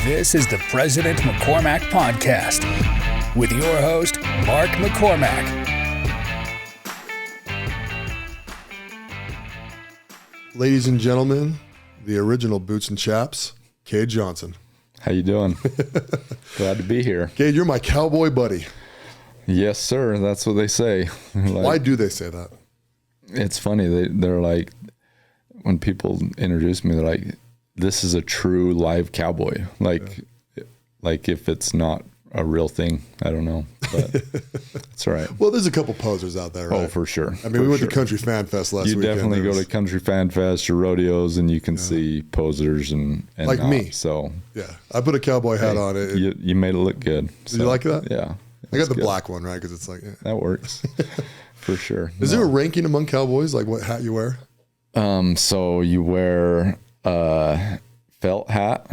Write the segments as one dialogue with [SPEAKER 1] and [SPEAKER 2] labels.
[SPEAKER 1] This is the President McCormack Podcast with your host, Mark McCormack.
[SPEAKER 2] Ladies and gentlemen, the original Boots and Chaps, Kade Johnson.
[SPEAKER 3] How you doing? Glad to be here.
[SPEAKER 2] Kade, you're my cowboy buddy.
[SPEAKER 3] Yes, sir. That's what they say.
[SPEAKER 2] Why do they say that?
[SPEAKER 3] It's funny. They're like, when people introduce me, they're like, this is a true live cowboy. Like if it's not a real thing, I don't know, but it's all right.
[SPEAKER 2] Well, there's a couple posers out there, right?
[SPEAKER 3] Oh, for sure.
[SPEAKER 2] I mean, we went to Country Fan Fest last weekend.
[SPEAKER 3] You definitely go to Country Fan Fest or rodeos, and you can see posers and
[SPEAKER 2] like
[SPEAKER 3] not.
[SPEAKER 2] me.
[SPEAKER 3] So
[SPEAKER 2] yeah, I put a cowboy hat on it.
[SPEAKER 3] You made it look good.
[SPEAKER 2] Did you like that?
[SPEAKER 3] Yeah.
[SPEAKER 2] I got the black one, right? Because it's like
[SPEAKER 3] that works for sure.
[SPEAKER 2] Is there a ranking among cowboys, like what hat you wear?
[SPEAKER 3] So you wear a felt hat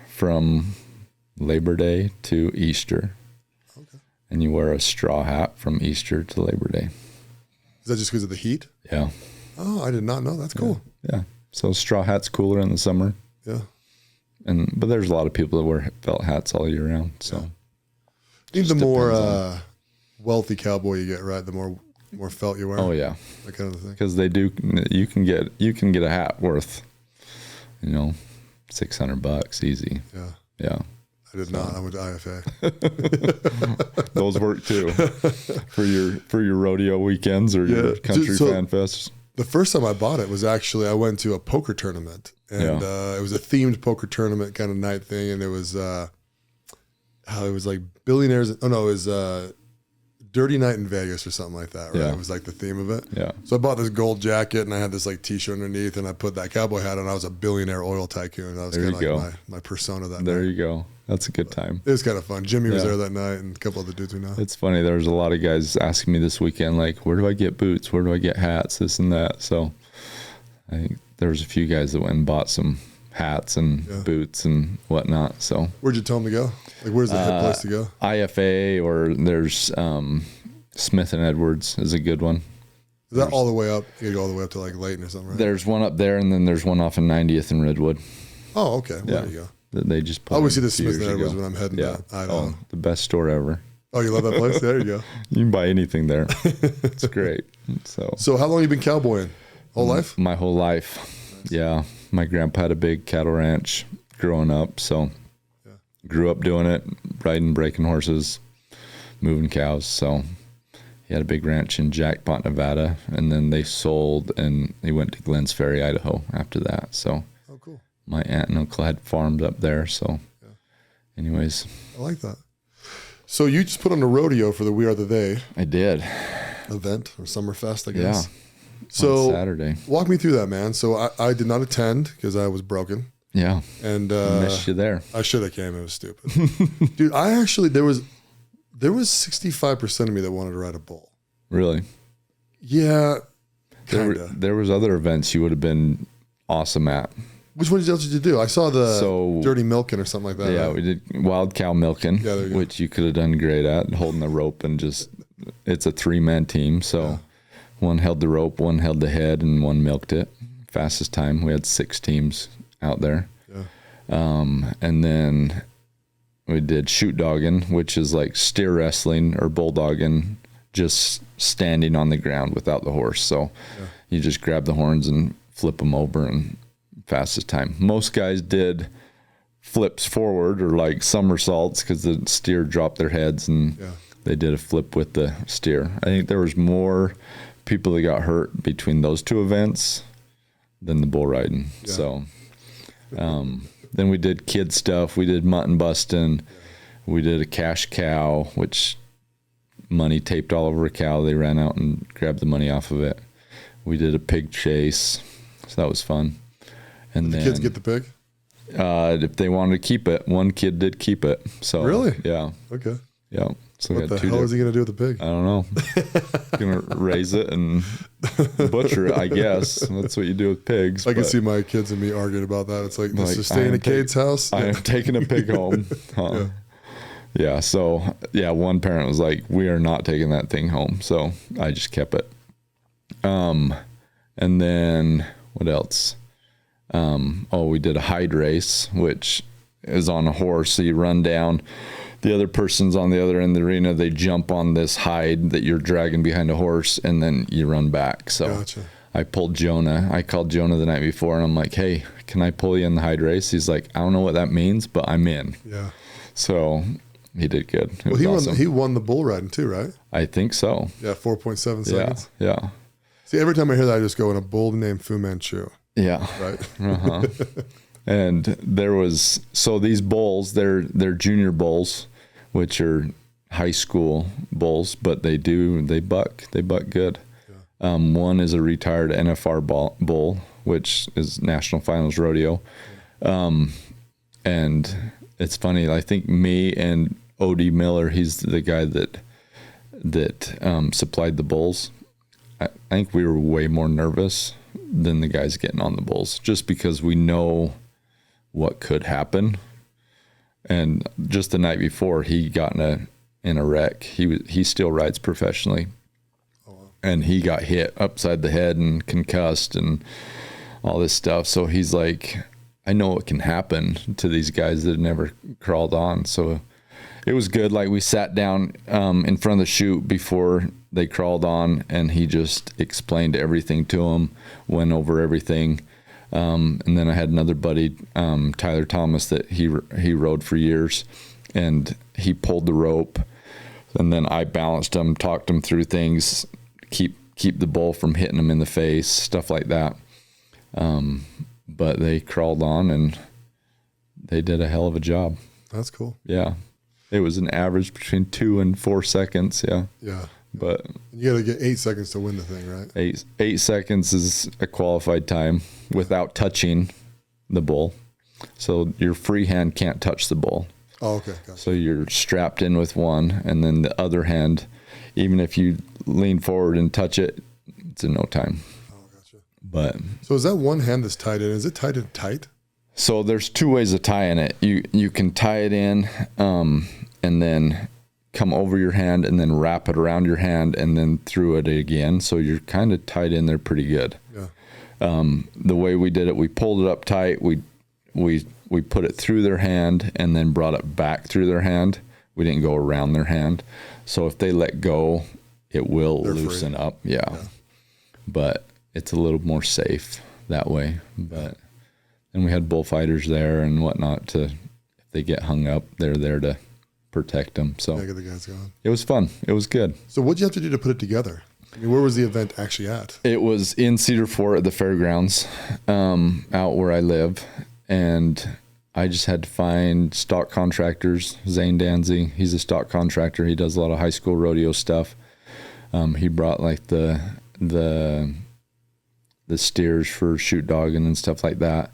[SPEAKER 3] from Labor Day to Easter. Okay. And you wear a straw hat from Easter to Labor Day.
[SPEAKER 2] Is that just because of the heat?
[SPEAKER 3] Yeah.
[SPEAKER 2] Oh, I did not know. That's cool.
[SPEAKER 3] Yeah. So straw hat's cooler in the summer.
[SPEAKER 2] Yeah.
[SPEAKER 3] But there's a lot of people that wear felt hats all year round. So
[SPEAKER 2] the more wealthy cowboy you get, right? The more felt you wear.
[SPEAKER 3] Oh yeah.
[SPEAKER 2] That kind of thing.
[SPEAKER 3] Because they do. You can get a hat worth, $600 easy.
[SPEAKER 2] Yeah.
[SPEAKER 3] Yeah.
[SPEAKER 2] I did not. I went to IFA.
[SPEAKER 3] Those work too for your rodeo weekends or your country fan fests.
[SPEAKER 2] The first time I bought it was actually I went to a poker tournament, and it was a themed poker tournament kind of night thing, and it was like billionaires. Oh no, it was Dirty Night in Vegas or something like that. Right?
[SPEAKER 3] Yeah.
[SPEAKER 2] It was like the theme of it.
[SPEAKER 3] Yeah.
[SPEAKER 2] So I bought this gold jacket and I had this like T-shirt underneath, and I put that cowboy hat on. I was a billionaire oil tycoon. That was kind of like my persona that night.
[SPEAKER 3] There you go. That's a good time.
[SPEAKER 2] It was kind of fun. Jimmy was there that night, and a couple other dudes we know.
[SPEAKER 3] It's funny. There's a lot of guys asking me this weekend, like, where do I get boots? Where do I get hats? This and that. So I think there was a few guys that went and bought some hats and boots and whatnot. So
[SPEAKER 2] where'd you tell them to go? Like, where's the head place to go?
[SPEAKER 3] IFA, or there's Smith and Edwards is a good one.
[SPEAKER 2] Is that all the way up? You gotta go all the way up to like Layton or something, right?
[SPEAKER 3] There's one up there, and then there's one off in 90th and Redwood.
[SPEAKER 2] Oh, okay. Well, there you go.
[SPEAKER 3] They just put
[SPEAKER 2] I always see the Smith and Edwards when I'm heading to Idaho.
[SPEAKER 3] Oh, the best store ever.
[SPEAKER 2] Oh, you love that place? There you go.
[SPEAKER 3] You can buy anything there. It's great.
[SPEAKER 2] So how long have you been cowboying? Whole life?
[SPEAKER 3] My whole life. Nice. Yeah. My grandpa had a big cattle ranch growing up, so grew up doing it, riding, breaking horses, moving cows. So he had a big ranch in Jackpot, Nevada, and then they sold, and he went to Glens Ferry, Idaho after that. So
[SPEAKER 2] cool.
[SPEAKER 3] My aunt and uncle had farms up there. So anyways.
[SPEAKER 2] I like that. So you just put on a rodeo for the We Are the They.
[SPEAKER 3] I did.
[SPEAKER 2] Event or Summerfest, I guess.
[SPEAKER 3] Yeah.
[SPEAKER 2] So
[SPEAKER 3] on Saturday.
[SPEAKER 2] Walk me through that, man. So I did not attend because I was broken.
[SPEAKER 3] Yeah.
[SPEAKER 2] And
[SPEAKER 3] I missed you there.
[SPEAKER 2] I should have came. It was stupid. Dude, I actually, there was 65% of me that wanted to ride a bull.
[SPEAKER 3] Really?
[SPEAKER 2] Yeah. Kinda.
[SPEAKER 3] There was other events you would have been awesome at.
[SPEAKER 2] Which ones else did you do? I saw the dirty milking or something like that.
[SPEAKER 3] Yeah, right? We did wild cow milking, which you could have done great at, holding the rope and it's a 3-man team. So one held the rope, one held the head, and one milked it. Fastest time. We had 6 teams out there. Yeah. And then we did shoot dogging, which is like steer wrestling or bulldogging, just standing on the ground without the horse. So you just grab the horns and flip them over, and fastest time. Most guys did flips forward or like somersaults because the steer dropped their heads, and they did a flip with the steer. I think there was more people that got hurt between those 2 events than the bull riding. Yeah. So then we did kid stuff. We did mutton busting. We did a cash cow, which money taped all over a cow. They ran out and grabbed the money off of it. We did a pig chase. So that was fun. And
[SPEAKER 2] did the kids get the pig?
[SPEAKER 3] If they wanted to keep it, one kid did keep it. So
[SPEAKER 2] really?
[SPEAKER 3] Yeah.
[SPEAKER 2] Okay.
[SPEAKER 3] Yeah. So
[SPEAKER 2] what the hell is he going to do with the pig?
[SPEAKER 3] I don't know. Going to raise it and butcher it, I guess. That's what you do with pigs.
[SPEAKER 2] I can see my kids and me arguing about that. It's like, this is staying at Kade's house.
[SPEAKER 3] I am taking a pig home. Yeah. So, one parent was like, we are not taking that thing home. So I just kept it. And then what else? We did a hide race, which is on a horse. So you run down, the other person's on the other end of the arena. They jump on this hide that you're dragging behind a horse, and then you run back. So
[SPEAKER 2] gotcha.
[SPEAKER 3] I pulled Jonah. I called Jonah the night before, and I'm like, hey, can I pull you in the hide race? He's like, I don't know what that means, but I'm in.
[SPEAKER 2] Yeah.
[SPEAKER 3] So he did good.
[SPEAKER 2] Well, he won the bull riding too, right?
[SPEAKER 3] I think so.
[SPEAKER 2] Yeah, 4.7 seconds.
[SPEAKER 3] Yeah.
[SPEAKER 2] See, every time I hear that, I just go in a bull named Fu Manchu.
[SPEAKER 3] Yeah.
[SPEAKER 2] Right.
[SPEAKER 3] And these bulls, they're junior bulls, which are high school bulls, but they buck good. Yeah. One is a retired NFR bull, which is National Finals Rodeo. And it's funny, I think me and O.D. Miller, he's the guy that supplied the bulls. I think we were way more nervous than the guys getting on the bulls, just because we know what could happen. And just the night before, he got in a wreck. He still rides professionally. Oh, wow. And he got hit upside the head and concussed and all this stuff. So he's like, I know what can happen to these guys that have never crawled on. So it was good. Like, we sat down in front of the chute before they crawled on, and he just explained everything to them, went over everything. And then I had another buddy, Tyler Thomas, that he rode for years, and he pulled the rope, and then I balanced him, talked him through things, keep the bull from hitting him in the face, stuff like that. But they crawled on, and they did a hell of a job.
[SPEAKER 2] That's cool.
[SPEAKER 3] Yeah. It was an average between 2 and 4 seconds. Yeah.
[SPEAKER 2] Yeah.
[SPEAKER 3] But
[SPEAKER 2] you got to get 8 seconds to win the thing, right?
[SPEAKER 3] 8 seconds is a qualified time without touching the bull. So your free hand can't touch the bull.
[SPEAKER 2] Oh, okay. Gotcha.
[SPEAKER 3] So you're strapped in with one, and then the other hand, even if you lean forward and touch it, it's in no time.
[SPEAKER 2] Oh, gotcha.
[SPEAKER 3] But
[SPEAKER 2] so is that one hand that's tied in? Is it tied in tight?
[SPEAKER 3] So there's 2 ways of tying it. You can tie it in, and then come over your hand and then wrap it around your hand and then through it again. So you're kind of tied in there pretty good. Yeah. The way we did it, we pulled it up tight. We put it through their hand and then brought it back through their hand. We didn't go around their hand. So if they let go, it will loosen up. Yeah. But it's a little more safe that way. But and we had bullfighters there and whatnot if they get hung up, they're there to protect them. So
[SPEAKER 2] get the guys going.
[SPEAKER 3] It was fun. It was good.
[SPEAKER 2] So what'd you have to do to put it together? I mean, where was the event actually at?
[SPEAKER 3] It was in Cedar Fort at the fairgrounds, out where I live. And I just had to find stock contractors. Zane Danzy, he's a stock contractor. He does a lot of high school rodeo stuff. He brought like the steers for shoot dogging and stuff like that.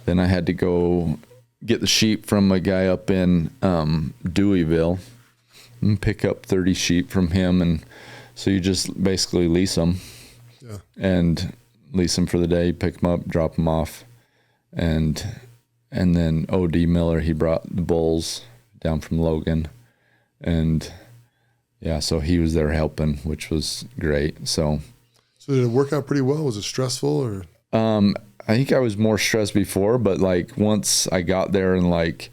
[SPEAKER 3] Then I had to go get the sheep from a guy up in Deweyville and pick up 30 sheep from him. And so you just basically lease them and lease them for the day, pick them up, drop them off. And then O.D. Miller, he brought the bulls down from Logan. And yeah, so he was there helping, which was great. So
[SPEAKER 2] did it work out pretty well? Was it stressful or?
[SPEAKER 3] I think I was more stressed before, but like once I got there and like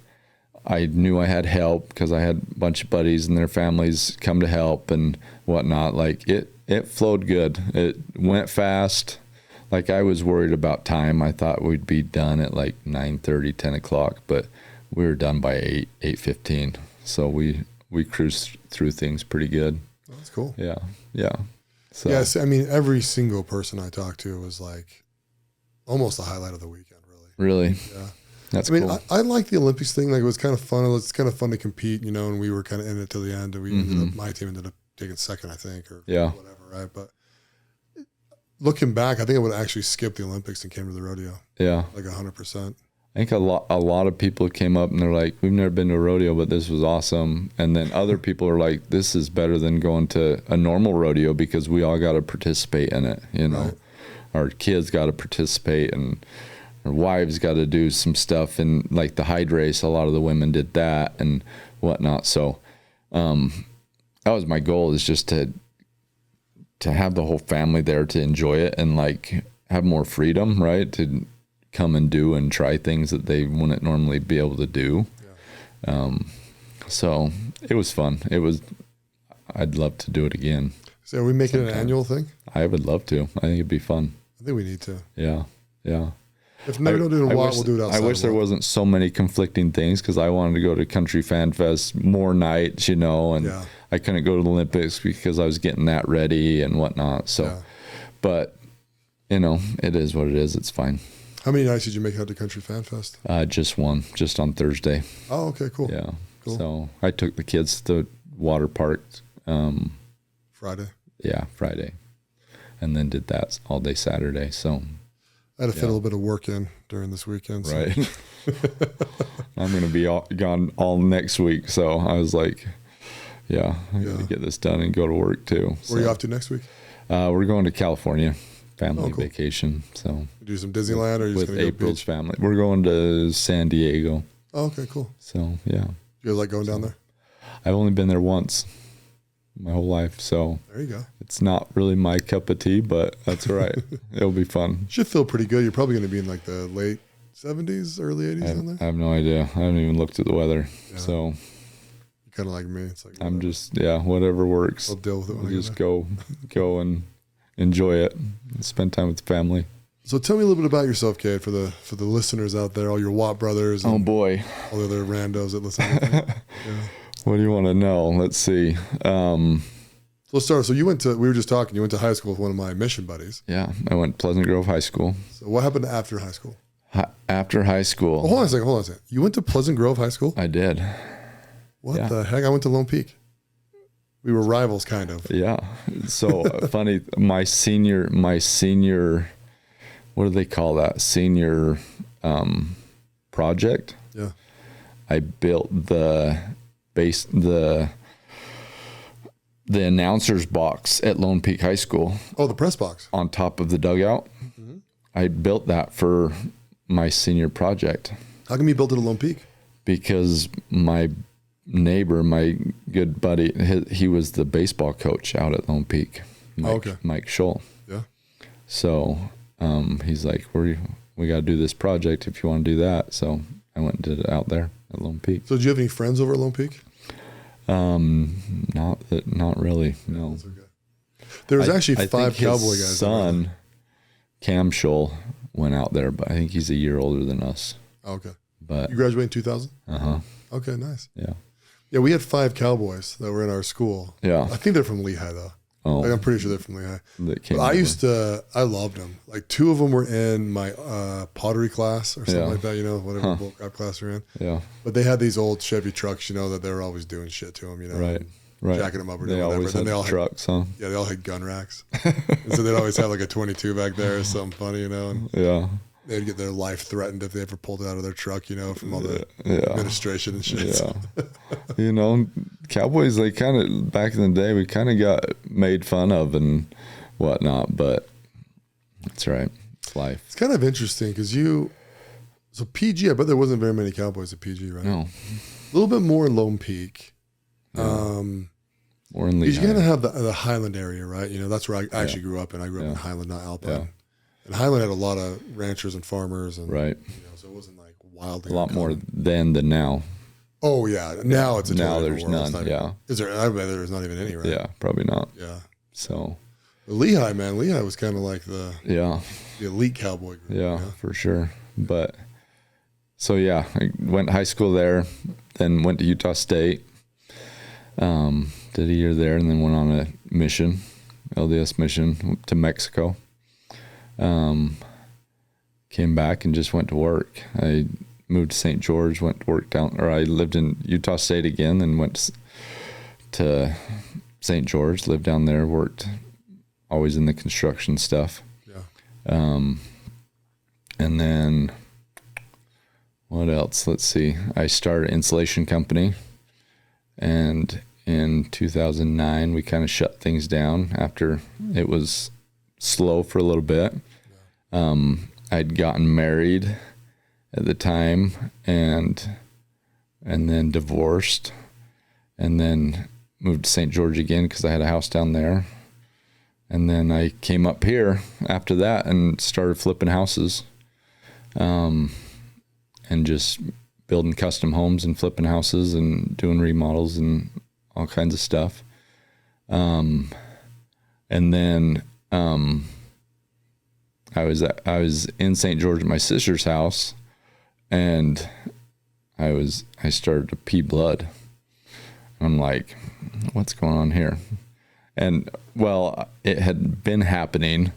[SPEAKER 3] I knew I had help because I had a bunch of buddies and their families come to help and whatnot, like it flowed good. It went fast. Like I was worried about time. I thought we'd be done at like 9:30, 10 o'clock, but we were done by 8:15. So we cruised through things pretty good.
[SPEAKER 2] That's cool.
[SPEAKER 3] Yeah. Yeah. So
[SPEAKER 2] yes, I mean every single person I talked to was like almost the highlight of the weekend, really.
[SPEAKER 3] Really?
[SPEAKER 2] Yeah.
[SPEAKER 3] That's
[SPEAKER 2] cool.
[SPEAKER 3] cool.
[SPEAKER 2] I like the Olympics thing. Like it was kind of fun. It's kind of fun to compete, you know, and we were kind of in it till the end. And we ended up, my team ended up taking second, I think, or whatever, right? But looking back, I think I would have actually skipped the Olympics and came to the rodeo. Yeah. Like 100%.
[SPEAKER 3] I think a lot of people came up and they're like, we've never been to a rodeo, but this was awesome. And then other people are like, this is better than going to a normal rodeo because we all got to participate in it, you know. Right. Our kids got to participate and our wives got to do some stuff. And like the hide race, a lot of the women did that and whatnot. So that was my goal, is just to have the whole family there to enjoy it and like have more freedom, right? To come and do and try things that they wouldn't normally be able to do. Yeah. So it was fun. I'd love to do it again.
[SPEAKER 2] So are we making it an annual thing?
[SPEAKER 3] I would love to. I think it'd be fun.
[SPEAKER 2] I think we need to.
[SPEAKER 3] Yeah. Yeah.
[SPEAKER 2] If we don't do it in a while, we'll do it outside.
[SPEAKER 3] I wish there wasn't so many conflicting things, because I wanted to go to Country Fan Fest more nights, and I couldn't go to the Olympics because I was getting that ready and whatnot. So, but it is what it is. It's fine.
[SPEAKER 2] How many nights did you make out to Country Fan Fest?
[SPEAKER 3] Just one, just on Thursday.
[SPEAKER 2] Oh, okay, cool.
[SPEAKER 3] Yeah.
[SPEAKER 2] Cool.
[SPEAKER 3] So I took the kids to the water park.
[SPEAKER 2] Friday.
[SPEAKER 3] Yeah, Friday. And then did that all day Saturday. So
[SPEAKER 2] I had to fit a little bit of work in during this weekend. So.
[SPEAKER 3] Right. I'm going to be gone all next week. So I was like, I got to get this done and go to work too.
[SPEAKER 2] Where are you off to next week?
[SPEAKER 3] We're going to California, family vacation. So
[SPEAKER 2] do some Disneyland, or are you just going to go
[SPEAKER 3] April's
[SPEAKER 2] beach?
[SPEAKER 3] family. We're going to San Diego.
[SPEAKER 2] Oh, okay, cool.
[SPEAKER 3] So yeah.
[SPEAKER 2] You guys like going down there?
[SPEAKER 3] I've only been there once my whole life, so
[SPEAKER 2] there you go.
[SPEAKER 3] It's not really my cup of tea, but that's all right. It'll be fun.
[SPEAKER 2] Should feel pretty good. You're probably going to be in like the late 70s, early 80s down there.
[SPEAKER 3] I have no idea. I haven't even looked at the weather. Yeah. So
[SPEAKER 2] you're kind of like me. It's like
[SPEAKER 3] I'm just whatever works.
[SPEAKER 2] I'll deal with it.
[SPEAKER 3] We'll just go and enjoy it and spend time with the family.
[SPEAKER 2] So tell me a little bit about yourself, Kade, for the listeners out there, all your Watt brothers. And
[SPEAKER 3] oh boy,
[SPEAKER 2] all the other randos that listen. To
[SPEAKER 3] What do you want to know? Let's see.
[SPEAKER 2] So let's start. So we were just talking, you went to high school with one of my mission buddies.
[SPEAKER 3] Yeah, I went to Pleasant Grove High School.
[SPEAKER 2] So what happened after high school?
[SPEAKER 3] After high school.
[SPEAKER 2] Oh, hold on a second. You went to Pleasant Grove High School?
[SPEAKER 3] I did.
[SPEAKER 2] What the heck? I went to Lone Peak. We were rivals, kind of.
[SPEAKER 3] Yeah. So funny. My senior, what do they call that? Senior project.
[SPEAKER 2] Yeah.
[SPEAKER 3] I built the announcer's box at Lone Peak High School.
[SPEAKER 2] Oh, the press box.
[SPEAKER 3] On top of the dugout. Mm-hmm. I built that for my senior project.
[SPEAKER 2] How come you built it at Lone Peak?
[SPEAKER 3] Because my neighbor, my good buddy, he was the baseball coach out at Lone Peak. Mike Scholl.
[SPEAKER 2] Yeah.
[SPEAKER 3] So he's like, we got to do this project if you want to do that. So I went and did it out there at Lone Peak.
[SPEAKER 2] So did you have any friends over at Lone Peak?
[SPEAKER 3] Not really. No.
[SPEAKER 2] That's okay. There was actually 5 Cowboy guys.
[SPEAKER 3] His son, Cam Scholl, went out there, but I think he's a year older than us.
[SPEAKER 2] Oh, okay.
[SPEAKER 3] But
[SPEAKER 2] you graduated in 2000?
[SPEAKER 3] Uh-huh.
[SPEAKER 2] Okay, nice.
[SPEAKER 3] Yeah.
[SPEAKER 2] Yeah, we had 5 Cowboys that were in our school.
[SPEAKER 3] Yeah.
[SPEAKER 2] I think they're from Lehigh, though.
[SPEAKER 3] Oh.
[SPEAKER 2] I'm pretty sure they're from Lehigh. I loved them. Like 2 of them were in my pottery class or something like that, whatever bullcrap class you're in.
[SPEAKER 3] Yeah.
[SPEAKER 2] But they had these old Chevy trucks, that they were always doing shit to them,
[SPEAKER 3] Right.
[SPEAKER 2] Jacking them up or
[SPEAKER 3] they
[SPEAKER 2] doing whatever.
[SPEAKER 3] Always had trucks, huh?
[SPEAKER 2] Yeah, they all had gun racks. And so they'd always have like a 22 back there or something funny, and they'd get their life threatened if they ever pulled it out of their truck, from all the administration and shit.
[SPEAKER 3] Yeah. Cowboys, they kind of, back in the day, we kind of got made fun of and whatnot, but that's right. It's life.
[SPEAKER 2] It's kind of interesting because so PG, I bet there wasn't very many Cowboys at PG, right?
[SPEAKER 3] No.
[SPEAKER 2] A little bit more in Lone Peak.
[SPEAKER 3] Yeah. More in Lehigh.
[SPEAKER 2] You kind of have the Highland area, right? That's where I actually grew up in. I grew up in Highland, not Alpine. Yeah. And Highland had a lot of ranchers and farmers. And,
[SPEAKER 3] right.
[SPEAKER 2] So it wasn't like wildly.
[SPEAKER 3] A lot more then than now.
[SPEAKER 2] Oh, yeah. Now it's a
[SPEAKER 3] now there's none.
[SPEAKER 2] Is there? I bet there's not even any, right?
[SPEAKER 3] Yeah, probably not.
[SPEAKER 2] Yeah.
[SPEAKER 3] So.
[SPEAKER 2] Lehigh, man. Lehigh was kind of like the elite Cowboy group.
[SPEAKER 3] Yeah, for sure. But so, I went to high school there, then went to Utah State. Did a year there and then went on a mission, LDS mission to Mexico. Came back and just went to work. I moved to St. George, went to work I lived in Utah State again, then went to St. George, lived down there, worked always in the construction stuff. Yeah. And then what else? Let's see. I started an insulation company, and in 2009, we kind of shut things down after it was slow for a little bit. I'd gotten married at the time and then divorced and then moved to St. George again because I had a house down there. And then I came up here after that and started flipping houses. and just building custom homes and flipping houses and doing remodels and all kinds of stuff. And then I was in St. George at my sister's house, and I started to pee blood. I'm like, what's going on here? And well, it had been happening,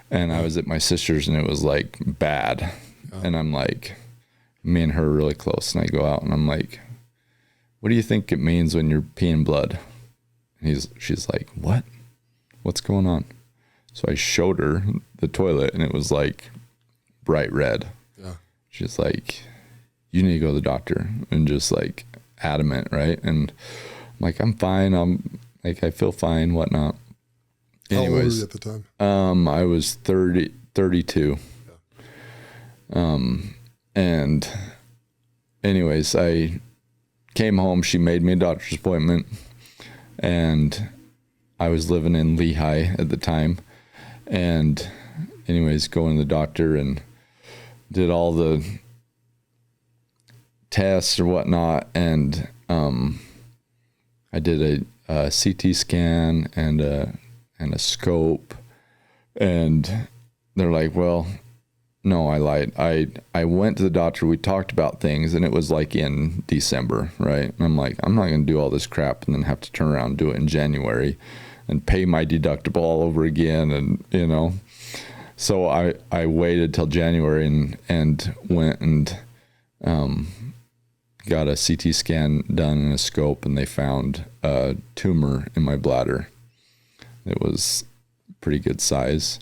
[SPEAKER 3] and I was at my sister's, and it was like bad. And I'm like, me and her are really close, and I go out and I'm like, what do you think it means when you're peeing blood? And she's like, what? What's going on? So I showed her the toilet, and it was like bright red. Yeah. She's like, you need to go to the doctor, and just like adamant, right? And I'm like, I'm fine. I feel fine, whatnot. Anyways,
[SPEAKER 2] how old were you at the time?
[SPEAKER 3] I was 32. Yeah. And anyways, I came home. She made me a doctor's appointment, and I was living in Lehigh at the time. And anyways, going to the doctor and did all the tests or whatnot. And I did a CT scan and a scope. And they're like, well, no, I lied. I went to the doctor. We talked about things, and it was like in December, right? And I'm like, I'm not going to do all this crap and then have to turn around and do it in January and pay my deductible all over again. And, you know, so I waited till January and went and got a CT scan done and a scope, and they found a tumor in my bladder. It was pretty good size.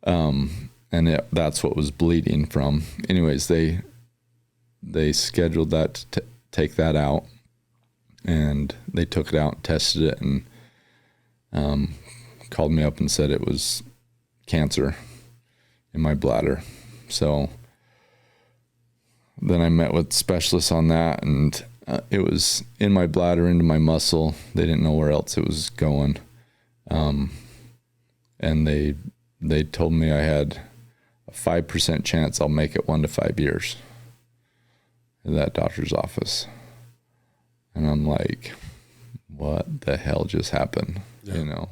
[SPEAKER 3] And that's what was bleeding from. Anyways, they scheduled that to take that out, and they took it out and tested it, and called me up and said it was cancer in my bladder. So then I met with specialists on that, and it was in my bladder, into my muscle. They didn't know where else it was going. And they told me I had a 5% chance I'll make it 1 to 5 years in that doctor's office. And I'm like, what the hell just happened? Yeah. You know?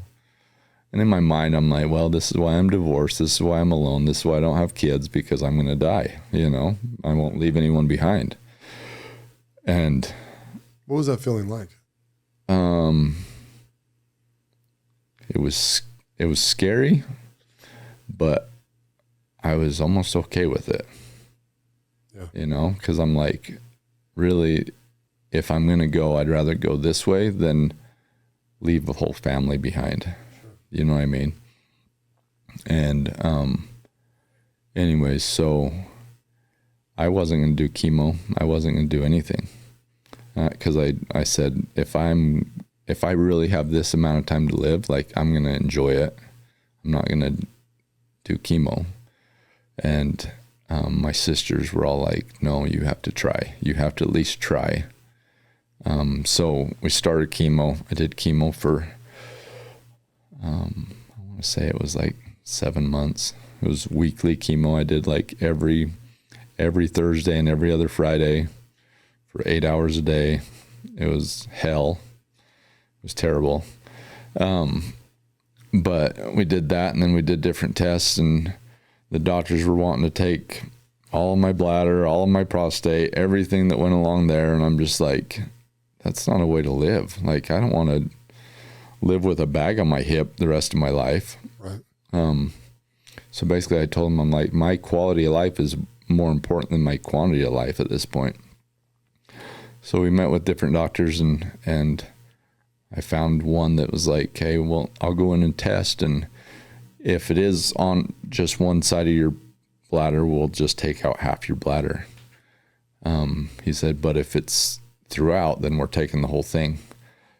[SPEAKER 3] And in my mind, I'm like, well, this is why I'm divorced. This is why I'm alone. This is why I don't have kids, because I'm going to die. You know, I won't leave anyone behind. And
[SPEAKER 2] what was that feeling like?
[SPEAKER 3] It was scary, but I was almost okay with it. Yeah. You know, because I'm like, really, if I'm going to go, I'd rather go this way than leave the whole family behind. Sure. You know what I mean? And anyways, so I wasn't going to do chemo. I wasn't going to do anything. Because I said, if I really have this amount of time to live, like, I'm going to enjoy it. I'm not going to do chemo. And my sisters were all like, no, you have to try. You have to at least try. So we started chemo. I did chemo for, I want to say it was like 7 months. It was weekly chemo. I did like every Thursday and every other Friday for 8 hours a day. It was hell. It was terrible. But we did that, and then we did different tests, and the doctors were wanting to take all of my bladder, all of my prostate, everything that went along there. And I'm just like, that's not a way to live. Like, I don't want to live with a bag on my hip the rest of my life. Right. So basically I told them, I'm like, my quality of life is more important than my quantity of life at this point. So we met with different doctors, and I found one that was like, okay, well, I'll go in and test, and if it is on just one side of your bladder, we'll just take out half your bladder. He said, but if it's throughout, then we're taking the whole thing.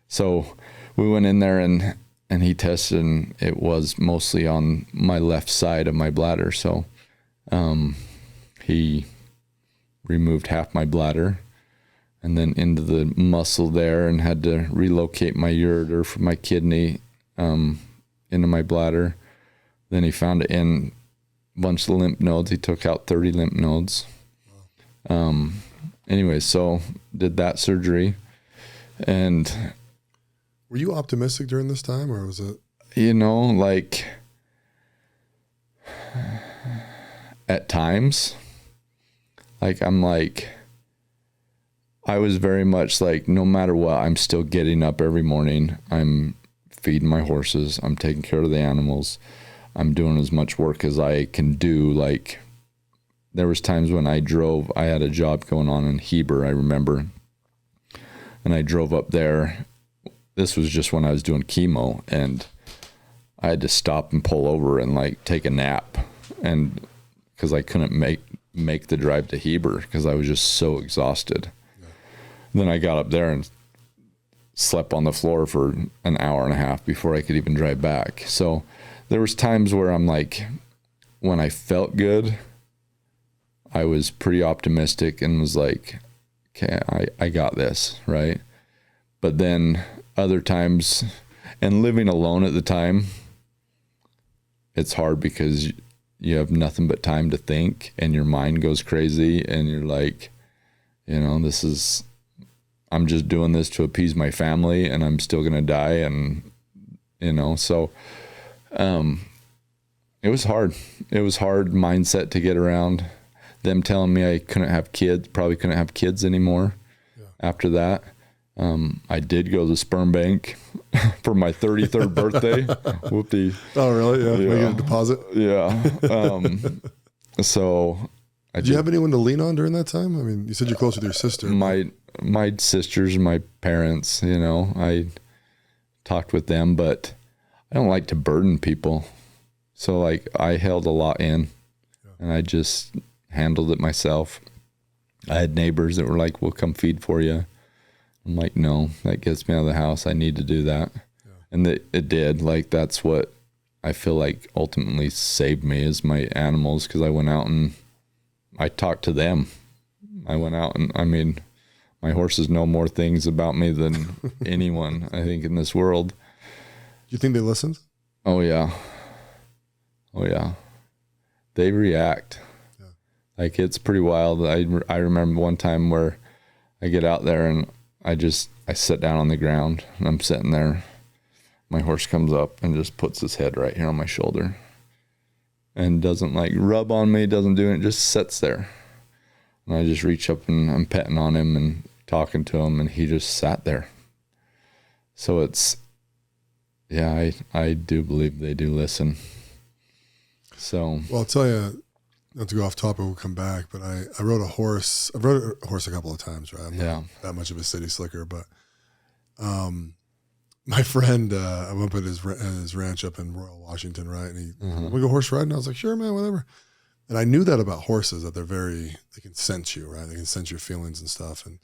[SPEAKER 3] So we went in there, and he tested, and it was mostly on my left side of my bladder. So he removed half my bladder and then into the muscle there, and had to relocate my ureter from my kidney into my bladder. Then he found it in bunch of lymph nodes. He took out 30 lymph nodes. Anyway, so did that surgery. And
[SPEAKER 2] were you optimistic during this time, or was it?
[SPEAKER 3] Like at times, like I was very much like, no matter what, I'm still getting up every morning. I'm feeding my horses. I'm taking care of the animals. I'm doing as much work as I can do. Like, there was times when I had a job going on in Heber, I remember. And I drove up there. This was just when I was doing chemo, and I had to stop and pull over and like take a nap, and because I couldn't make the drive to Heber because I was just so exhausted. Yeah. Then I got up there and slept on the floor for an hour and a half before I could even drive back. So there was times where I'm like, when I felt good, I was pretty optimistic and was like, okay, I got this, right? But then other times, and living alone at the time, it's hard because you have nothing but time to think, and your mind goes crazy, and you're like, I'm just doing this to appease my family, and I'm still going to die. And, so it was hard. It was hard mindset to get around. Them telling me I probably couldn't have kids anymore. Yeah. After that. I did go to the sperm bank for my 33rd birthday. Whoopty.
[SPEAKER 2] Oh, really? Yeah. Make a deposit?
[SPEAKER 3] Yeah. So
[SPEAKER 2] did you have anyone to lean on during that time? I mean, you said you're close with your sister.
[SPEAKER 3] My sisters, my parents, I talked with them, but I don't like to burden people. So like I held a lot in, and I just handled it myself. I had neighbors that were like, we'll come feed for you. I'm like, no, that gets me out of the house. I need to do that. Yeah. And it did. Like, that's what I feel like ultimately saved me is my animals, because I went out and I talked to them. I went out and, I mean, my horses know more things about me than anyone, I think, in this world.
[SPEAKER 2] Do you think they listened?
[SPEAKER 3] Oh, yeah. Oh, yeah. They react. Yeah. Like, it's pretty wild. I remember one time where I get out there and I sit down on the ground, and I'm sitting there. My horse comes up and just puts his head right here on my shoulder and doesn't like rub on me, doesn't do it, just sits there. And I just reach up and I'm petting on him and talking to him, and he just sat there. So it's, yeah, I do believe they do listen. So.
[SPEAKER 2] Well, I'll tell you, not to go off topic, we'll come back, but I rode a horse. I've rode a horse a couple of times, right? I'm not that much of a city slicker, but my friend, I went up at his ranch up in Royal Washington, right? And we go horse riding. I was like, sure, man, whatever. And I knew that about horses, that they can sense you, right? They can sense your feelings and stuff. And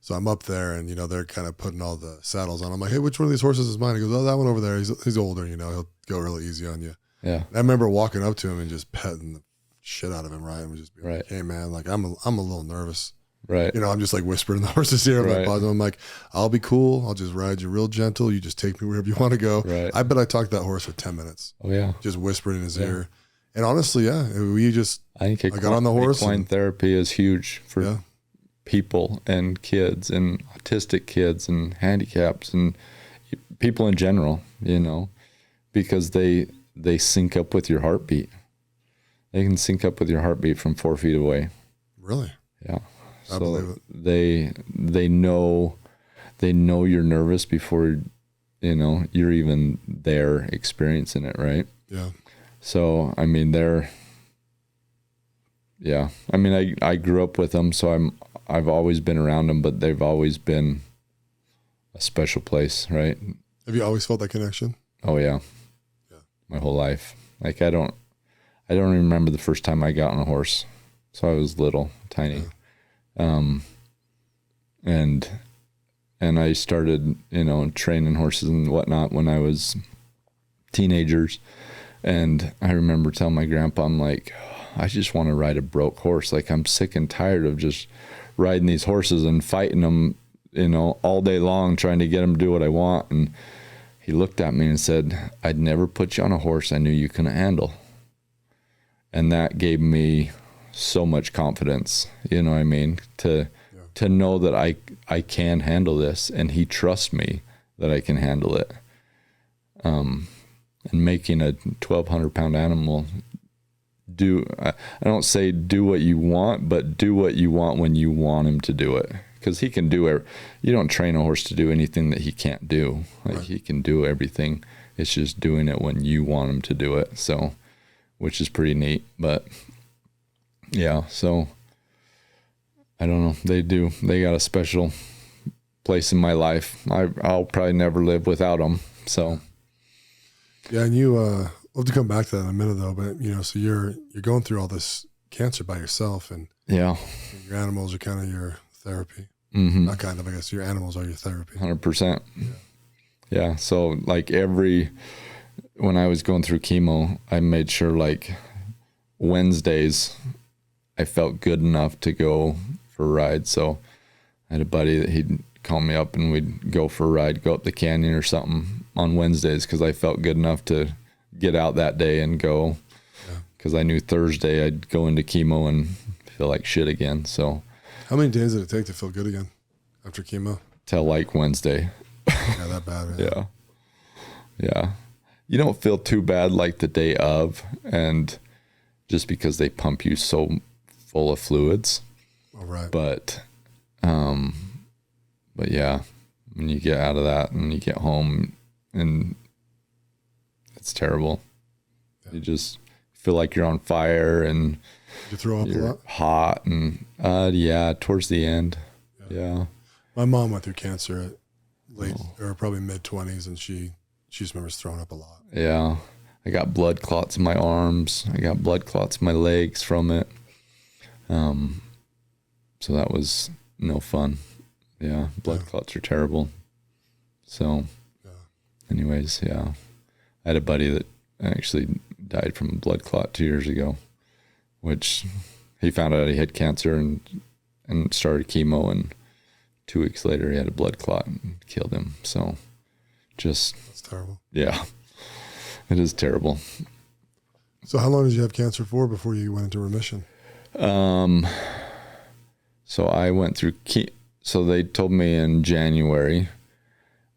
[SPEAKER 2] so I'm up there, and, they're kind of putting all the saddles on. I'm like, hey, which one of these horses is mine? He goes, oh, that one over there. He's older, he'll go really easy on you.
[SPEAKER 3] Yeah.
[SPEAKER 2] And I remember walking up to him and just petting the shit out of him, right? And just be like, hey, man, like I'm a little nervous.
[SPEAKER 3] Right.
[SPEAKER 2] I'm just like whispering in the horse's ear. Right. I'm like, I'll be cool. I'll just ride you real gentle. You just take me wherever you want to go.
[SPEAKER 3] Right.
[SPEAKER 2] I bet I talked to that horse for 10 minutes.
[SPEAKER 3] Oh, yeah.
[SPEAKER 2] Just whispering in his ear. And honestly, I got on the horse.
[SPEAKER 3] Equine therapy is huge for people and kids and autistic kids and handicaps and people in general, because they sync up with your heartbeat. They can sync up with your heartbeat from 4 feet away.
[SPEAKER 2] Really?
[SPEAKER 3] Yeah.
[SPEAKER 2] I believe
[SPEAKER 3] it. They know you're nervous before you're even there experiencing it, right?
[SPEAKER 2] Yeah.
[SPEAKER 3] So I mean I grew up with them, so I've always been around them, but they've always been a special place, right?
[SPEAKER 2] Have you always felt that connection?
[SPEAKER 3] Oh yeah. Yeah. My whole life. Like I don't remember the first time I got on a horse. So I was little, tiny. Yeah. And I started, training horses and whatnot when I was teenagers. And I remember telling my grandpa, I'm like, I just want to ride a broke horse. Like I'm sick and tired of just riding these horses and fighting them, all day long, trying to get them to do what I want. And he looked at me and said, I'd never put you on a horse I knew you couldn't handle. And that gave me so much confidence, you know what I mean? To know that I can handle this, and he trusts me that I can handle it. And making a 1,200 pound animal I don't say do what you want, but do what you want when you want him to do it. Because he can do it. You don't train a horse to do anything that he can't do. Like he can do everything. It's just doing it when you want him to do it. So, which is pretty neat. But yeah, so I don't know. They got a special place in my life. I'll probably never live without them. So
[SPEAKER 2] yeah, and you we'll have to come back to that in a minute though. But so you're going through all this cancer by yourself, and
[SPEAKER 3] yeah,
[SPEAKER 2] your animals are kind of your therapy.
[SPEAKER 3] Mm-hmm.
[SPEAKER 2] Not kind of, I guess your animals are your therapy.
[SPEAKER 3] 100%. Yeah. So like when I was going through chemo, I made sure like Wednesdays I felt good enough to go for a ride. So I had a buddy that he'd call me up and we'd go for a ride, go up the canyon or something on Wednesdays, because I felt good enough to get out that day and go, because I knew Thursday I'd go into chemo and feel like shit again. So
[SPEAKER 2] how many days did it take to feel good again after chemo?
[SPEAKER 3] Till like Wednesday.
[SPEAKER 2] Yeah, that bad. Right?
[SPEAKER 3] Yeah. You don't feel too bad like the day of, and just because they pump you so full of fluids.
[SPEAKER 2] All right.
[SPEAKER 3] But yeah, when you get out of that and you get home, and it's terrible. Yeah. You just feel like you're on fire, and
[SPEAKER 2] you throw up a lot?
[SPEAKER 3] Hot, and towards the end. Yeah.
[SPEAKER 2] My mom went through cancer at late or probably mid-20s, and she just remembers throwing up a lot.
[SPEAKER 3] Yeah. I got blood clots in my arms. I got blood clots in my legs from it. So that was no fun. Yeah. Blood clots are terrible. So anyways, yeah. I had a buddy that actually died from a blood clot 2 years ago, which he found out he had cancer and started chemo, and 2 weeks later he had a blood clot and killed him. So that's
[SPEAKER 2] terrible.
[SPEAKER 3] Yeah, it is terrible.
[SPEAKER 2] So how long did you have cancer for before you went into remission?
[SPEAKER 3] So I went through so they told me in January,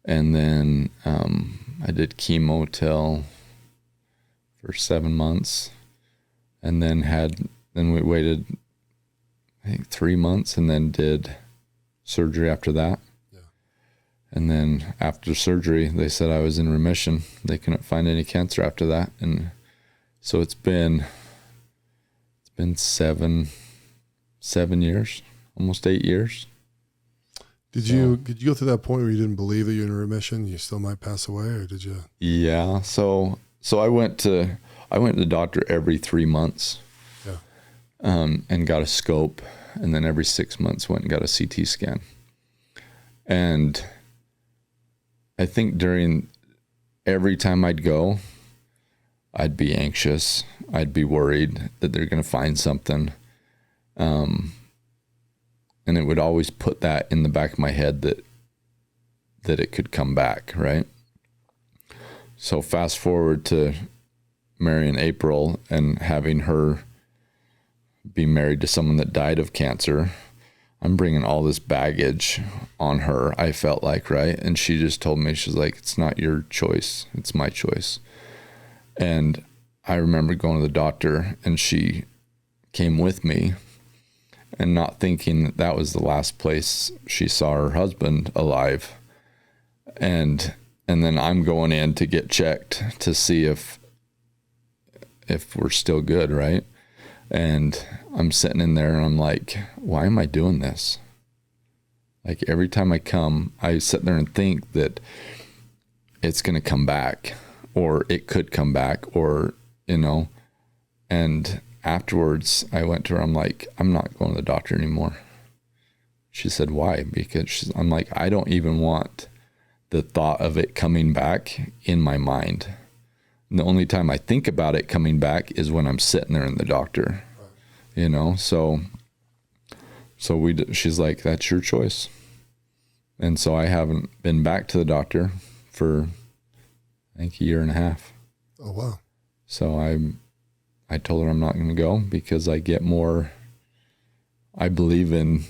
[SPEAKER 3] and then I did chemo for 7 months, and then we waited I think 3 months, and then did surgery after that. Yeah. And then after surgery, they said I was in remission. They couldn't find any cancer after that, and so it's been 7 years, almost 8 years.
[SPEAKER 2] Did you go through that point where you didn't believe that you're in remission, you still might pass away, or did you?
[SPEAKER 3] Yeah. So I went to the doctor every 3 months.
[SPEAKER 2] Yeah.
[SPEAKER 3] And got a scope, and then every 6 months went and got a CT scan. And I think during every time I'd go, I'd be anxious. I'd be worried that they're going to find something. And it would always put that in the back of my head that it could come back, right? So fast forward to marrying April and having her be married to someone that died of cancer. I'm bringing all this baggage on her, I felt like, right? And she just told me, she's like, it's not your choice, it's my choice. And I remember going to the doctor, and she came with me, and not thinking that was the last place she saw her husband alive. And then I'm going in to get checked to see if we're still good, right? And I'm sitting in there, and I'm like, why am I doing this? Like every time I come, I sit there and think that it's going to come back, or it could come back, or, and afterwards I went to her, I'm like, I'm not going to the doctor anymore. She said, why? Because I'm like, I don't even want the thought of it coming back in my mind. And the only time I think about it coming back is when I'm sitting there in the doctor, so she's like, that's your choice. And so I haven't been back to the doctor for, I think, 1.5 years.
[SPEAKER 2] Oh, wow.
[SPEAKER 3] So I told her I'm not going to go because I get more, I believe in,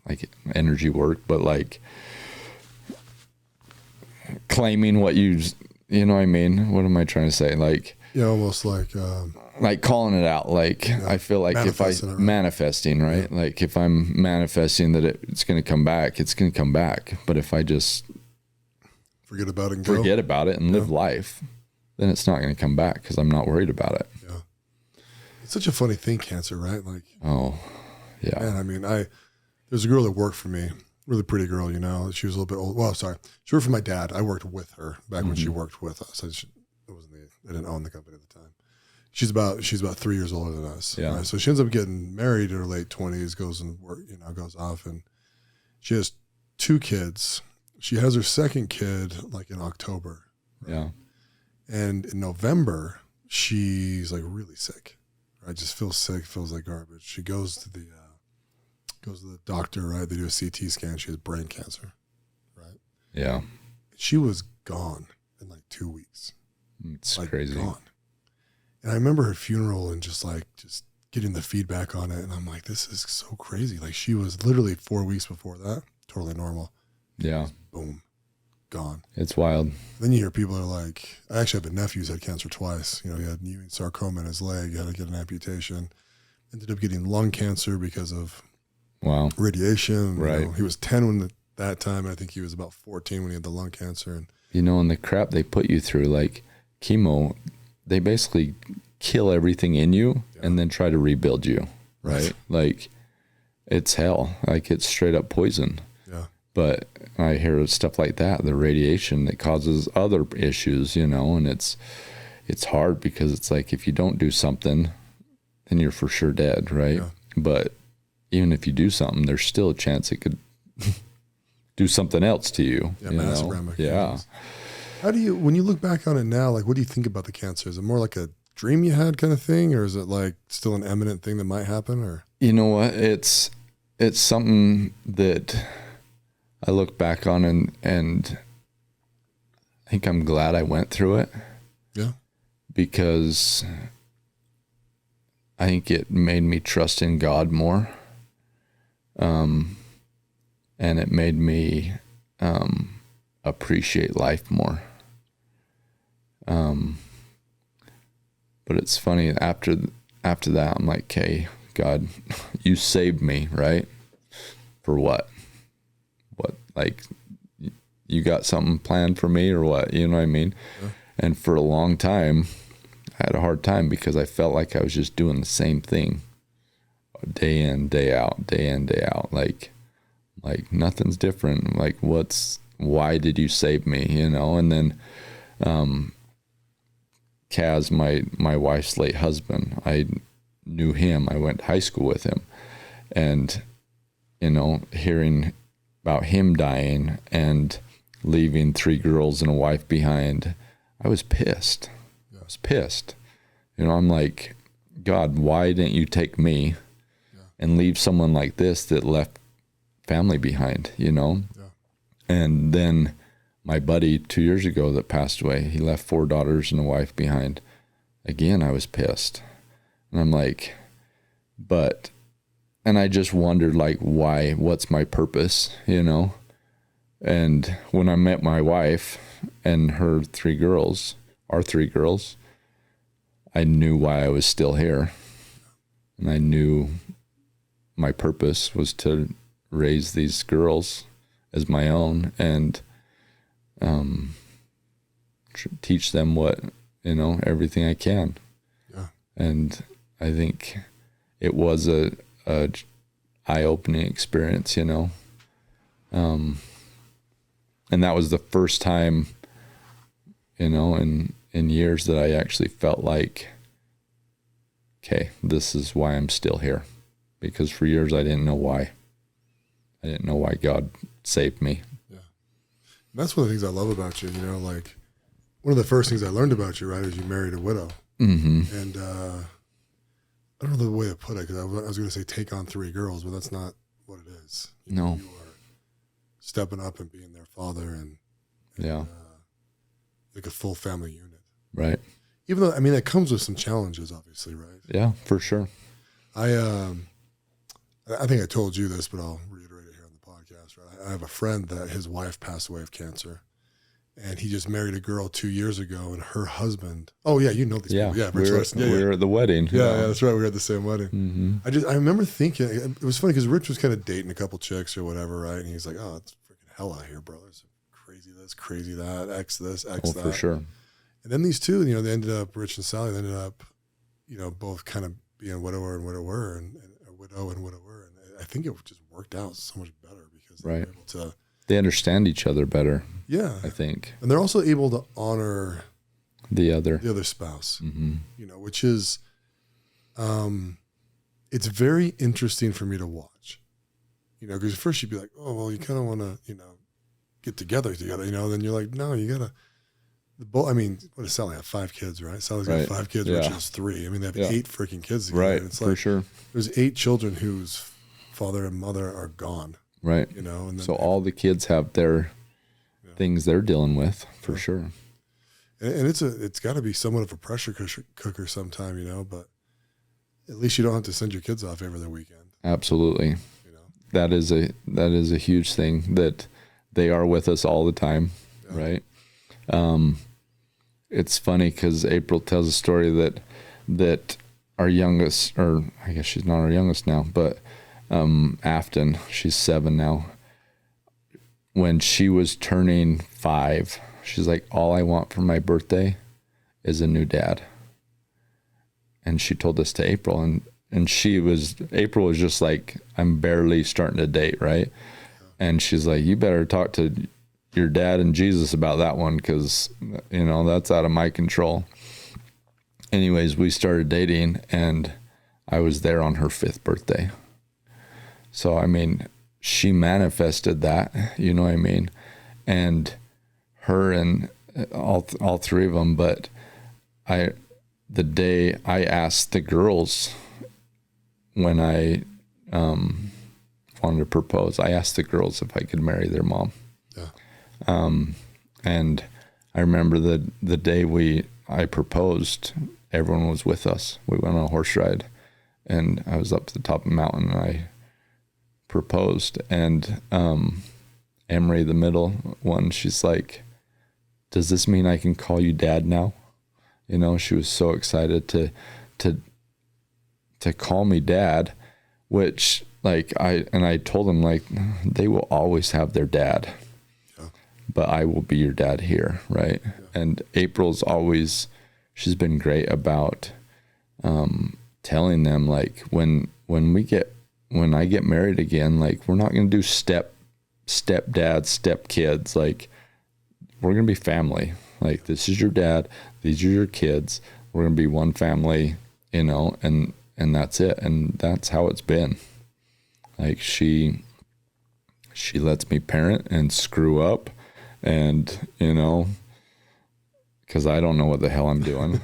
[SPEAKER 3] like energy work, but like claiming what you know what I mean? What am I trying to say? Like,
[SPEAKER 2] yeah, almost like
[SPEAKER 3] calling it out. Like, yeah, I feel like if I manifesting, right? Yeah. Like if I'm manifesting that it's going to come back, it's going to come back. But if I just
[SPEAKER 2] forget about it
[SPEAKER 3] and live life, then it's not going to come back because I'm not worried about it.
[SPEAKER 2] Yeah. It's such a funny thing, cancer, right? Like,
[SPEAKER 3] oh yeah.
[SPEAKER 2] Man, I mean, there's a girl that worked for me, really pretty girl, you know, she was a little bit old. Well, sorry. She worked for my dad. I worked with her back when she worked with us. I didn't own the company at the time. She's about 3 years older than us.
[SPEAKER 3] Yeah.
[SPEAKER 2] Right? So she ends up getting married in her late 20s, goes off, and she has 2 kids. She has her second kid like in October. Right?
[SPEAKER 3] Yeah.
[SPEAKER 2] And in November, she's like really sick. Right? Just feels sick, feels like garbage. She goes to the doctor, right? They do a CT scan. She has brain cancer, right?
[SPEAKER 3] Yeah.
[SPEAKER 2] She was gone in like 2 weeks.
[SPEAKER 3] It's like crazy.
[SPEAKER 2] Gone. And I remember her funeral and just getting the feedback on it. And I'm like, this is so crazy. Like she was literally 4 weeks before that, totally normal.
[SPEAKER 3] Yeah.
[SPEAKER 2] Boom. Gone.
[SPEAKER 3] It's wild.
[SPEAKER 2] Then you hear people are like, I actually have a nephew who's had cancer twice. You know, he had Ewing sarcoma in his leg, had to get an amputation. Ended up getting lung cancer because of radiation.
[SPEAKER 3] Right.
[SPEAKER 2] You know, he was 10 that time. And I think he was about 14 when he had the lung cancer. And
[SPEAKER 3] and the crap they put you through, like chemo, they basically kill everything in you and then try to rebuild you. Right. Like it's hell. Like it's straight up poison.
[SPEAKER 2] Yeah.
[SPEAKER 3] But I hear stuff like that, the radiation that causes other issues, and it's hard because it's like, if you don't do something, then you're for sure dead. Right. Yeah. But even if you do something, there's still a chance it could do something else to you.
[SPEAKER 2] Yeah, massive ramifications.
[SPEAKER 3] Yeah.
[SPEAKER 2] How do you, when you look back on it now, like, what do you think about the cancer? Is it more like a dream you had kind of thing, or is it like still an imminent thing that might happen? Or
[SPEAKER 3] you know what? It's something that I look back on and I think I'm glad I went through it.
[SPEAKER 2] Yeah.
[SPEAKER 3] Because I think it made me trust in God more. And it made me appreciate life more. But it's funny, after that, I'm like, okay, God, you saved me, right? For what? What, like, you got something planned for me or what? You know what I mean? Yeah. And for a long time, I had a hard time because I felt like I was just doing the same thing day in, day out, day in, day out. Like nothing's different. Like, why did you save me? And then, Kaz, my wife's late husband, I knew him. I went to high school with him, and, hearing about him dying and leaving 3 girls and a wife behind, I was pissed. I was pissed. I'm like, God, why didn't you take me and leave someone like this that left family behind, Yeah. And then my buddy 2 years ago that passed away, he left 4 daughters and a wife behind. Again, I was pissed. And I'm like, and I just wondered, like, why, what's my purpose, And when I met my wife and her 3 girls, our 3 girls, I knew why I was still here. And I knew my purpose was to raise these girls as my own and teach them what, everything I can. Yeah. And I think it was a eye-opening experience, and that was the first time, in years that I actually felt like, okay, this is why I'm still here. Because for years I didn't know why. I didn't know why God saved me.
[SPEAKER 2] Yeah. And that's one of the things I love about you, like one of the first things I learned about you, right, is you married a widow.
[SPEAKER 3] Mm-hmm.
[SPEAKER 2] And I don't know the way to put it, because I was going to say take on 3 girls, but that's not what it is.
[SPEAKER 3] No.
[SPEAKER 2] You are stepping up and being their father and
[SPEAKER 3] yeah.
[SPEAKER 2] like a full family unit.
[SPEAKER 3] Right.
[SPEAKER 2] Even though, I mean, it comes with some challenges, obviously, right?
[SPEAKER 3] Yeah, for sure.
[SPEAKER 2] I think I told you this, but I'll reiterate it here on the podcast. Right? I have a friend that his wife passed away of cancer, and he just married a girl 2 years ago, and her husband. Oh yeah, you know these people. Yeah,
[SPEAKER 3] we were at the wedding.
[SPEAKER 2] Yeah, that's right. We were at the same wedding. Mm-hmm. I remember thinking it was funny because Rich was kind of dating a couple chicks or whatever, right? And he's like, "Oh, it's freaking hell out here, bro. There's crazy this, crazy that, X this, X that."
[SPEAKER 3] For sure.
[SPEAKER 2] And then these two, they ended up, Rich and Sally, they ended up, both kind of being widower and widower, and a widow and widower. And I think it just worked out so much better because they were able to. They
[SPEAKER 3] understand each other better.
[SPEAKER 2] Yeah.
[SPEAKER 3] I think.
[SPEAKER 2] And they're also able to honor
[SPEAKER 3] the other
[SPEAKER 2] spouse, which is, it's very interesting for me to watch, because at first you'd be like, oh, well, you kind of want to, get together, then you're like, no, you got to. I mean, what does Sally have? 5 kids, right? Sally's got 5 kids, Rich has 3. I mean, they have 8 freaking kids together.
[SPEAKER 3] Right,
[SPEAKER 2] and it's
[SPEAKER 3] for sure.
[SPEAKER 2] There's 8 children whose father and mother are gone.
[SPEAKER 3] Right.
[SPEAKER 2] And then
[SPEAKER 3] so all the kids have their things they're dealing with, for sure.
[SPEAKER 2] And it's got to be somewhat of a pressure cooker sometime, but at least you don't have to send your kids off every other weekend.
[SPEAKER 3] Absolutely. That is a huge thing, that they are with us all the time, right? It's funny because April tells a story that our youngest, or I guess she's not our youngest now, but Afton, she's 7 now. When she was turning 5, she's like, all I want for my birthday is a new dad. And she told this to April, and April was just like, I'm barely starting to date, right? And she's like, you better talk to your dad and Jesus about that one, because that's out of my control. Anyways, we started dating, and I was there on her 5th birthday. So I mean, she manifested that, you know what I mean? And her and all 3 of them. But the day I asked the girls, when I wanted to propose, I asked the girls if I could marry their mom. And I remember the day I proposed, everyone was with us. We went on a horse ride, and I was up to the top of the mountain, and I proposed. And Emery, the middle one, she's like, does this mean I can call you dad now? She was so excited to call me dad, which I told them, like, they will always have their dad. But I will be your dad here, right? Yeah. And April's she's been great about telling them, like, when I get married again, like, we're not going to do stepdad, stepkids. Like, we're going to be family. Like, this is your dad, these are your kids. We're going to be one family, and that's it. And that's how it's been. Like, she lets me parent and screw up. And, because I don't know what the hell I'm doing.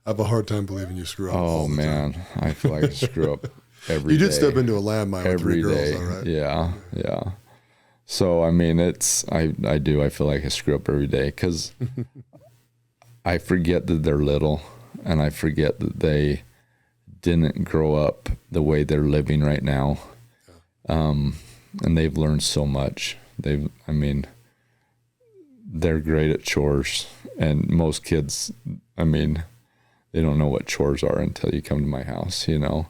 [SPEAKER 2] I have a hard time believing you screw up.
[SPEAKER 3] Oh, man. I feel like I screw up every day.
[SPEAKER 2] You did step into a landmine with 3 girls, all right?
[SPEAKER 3] Yeah. So, I mean, I do. I feel like I screw up every day because I forget that they're little, and I forget that they didn't grow up the way they're living right now. Yeah. And they've learned so much. They're great at chores, and most kids, they don't know what chores are until you come to my house, Yeah.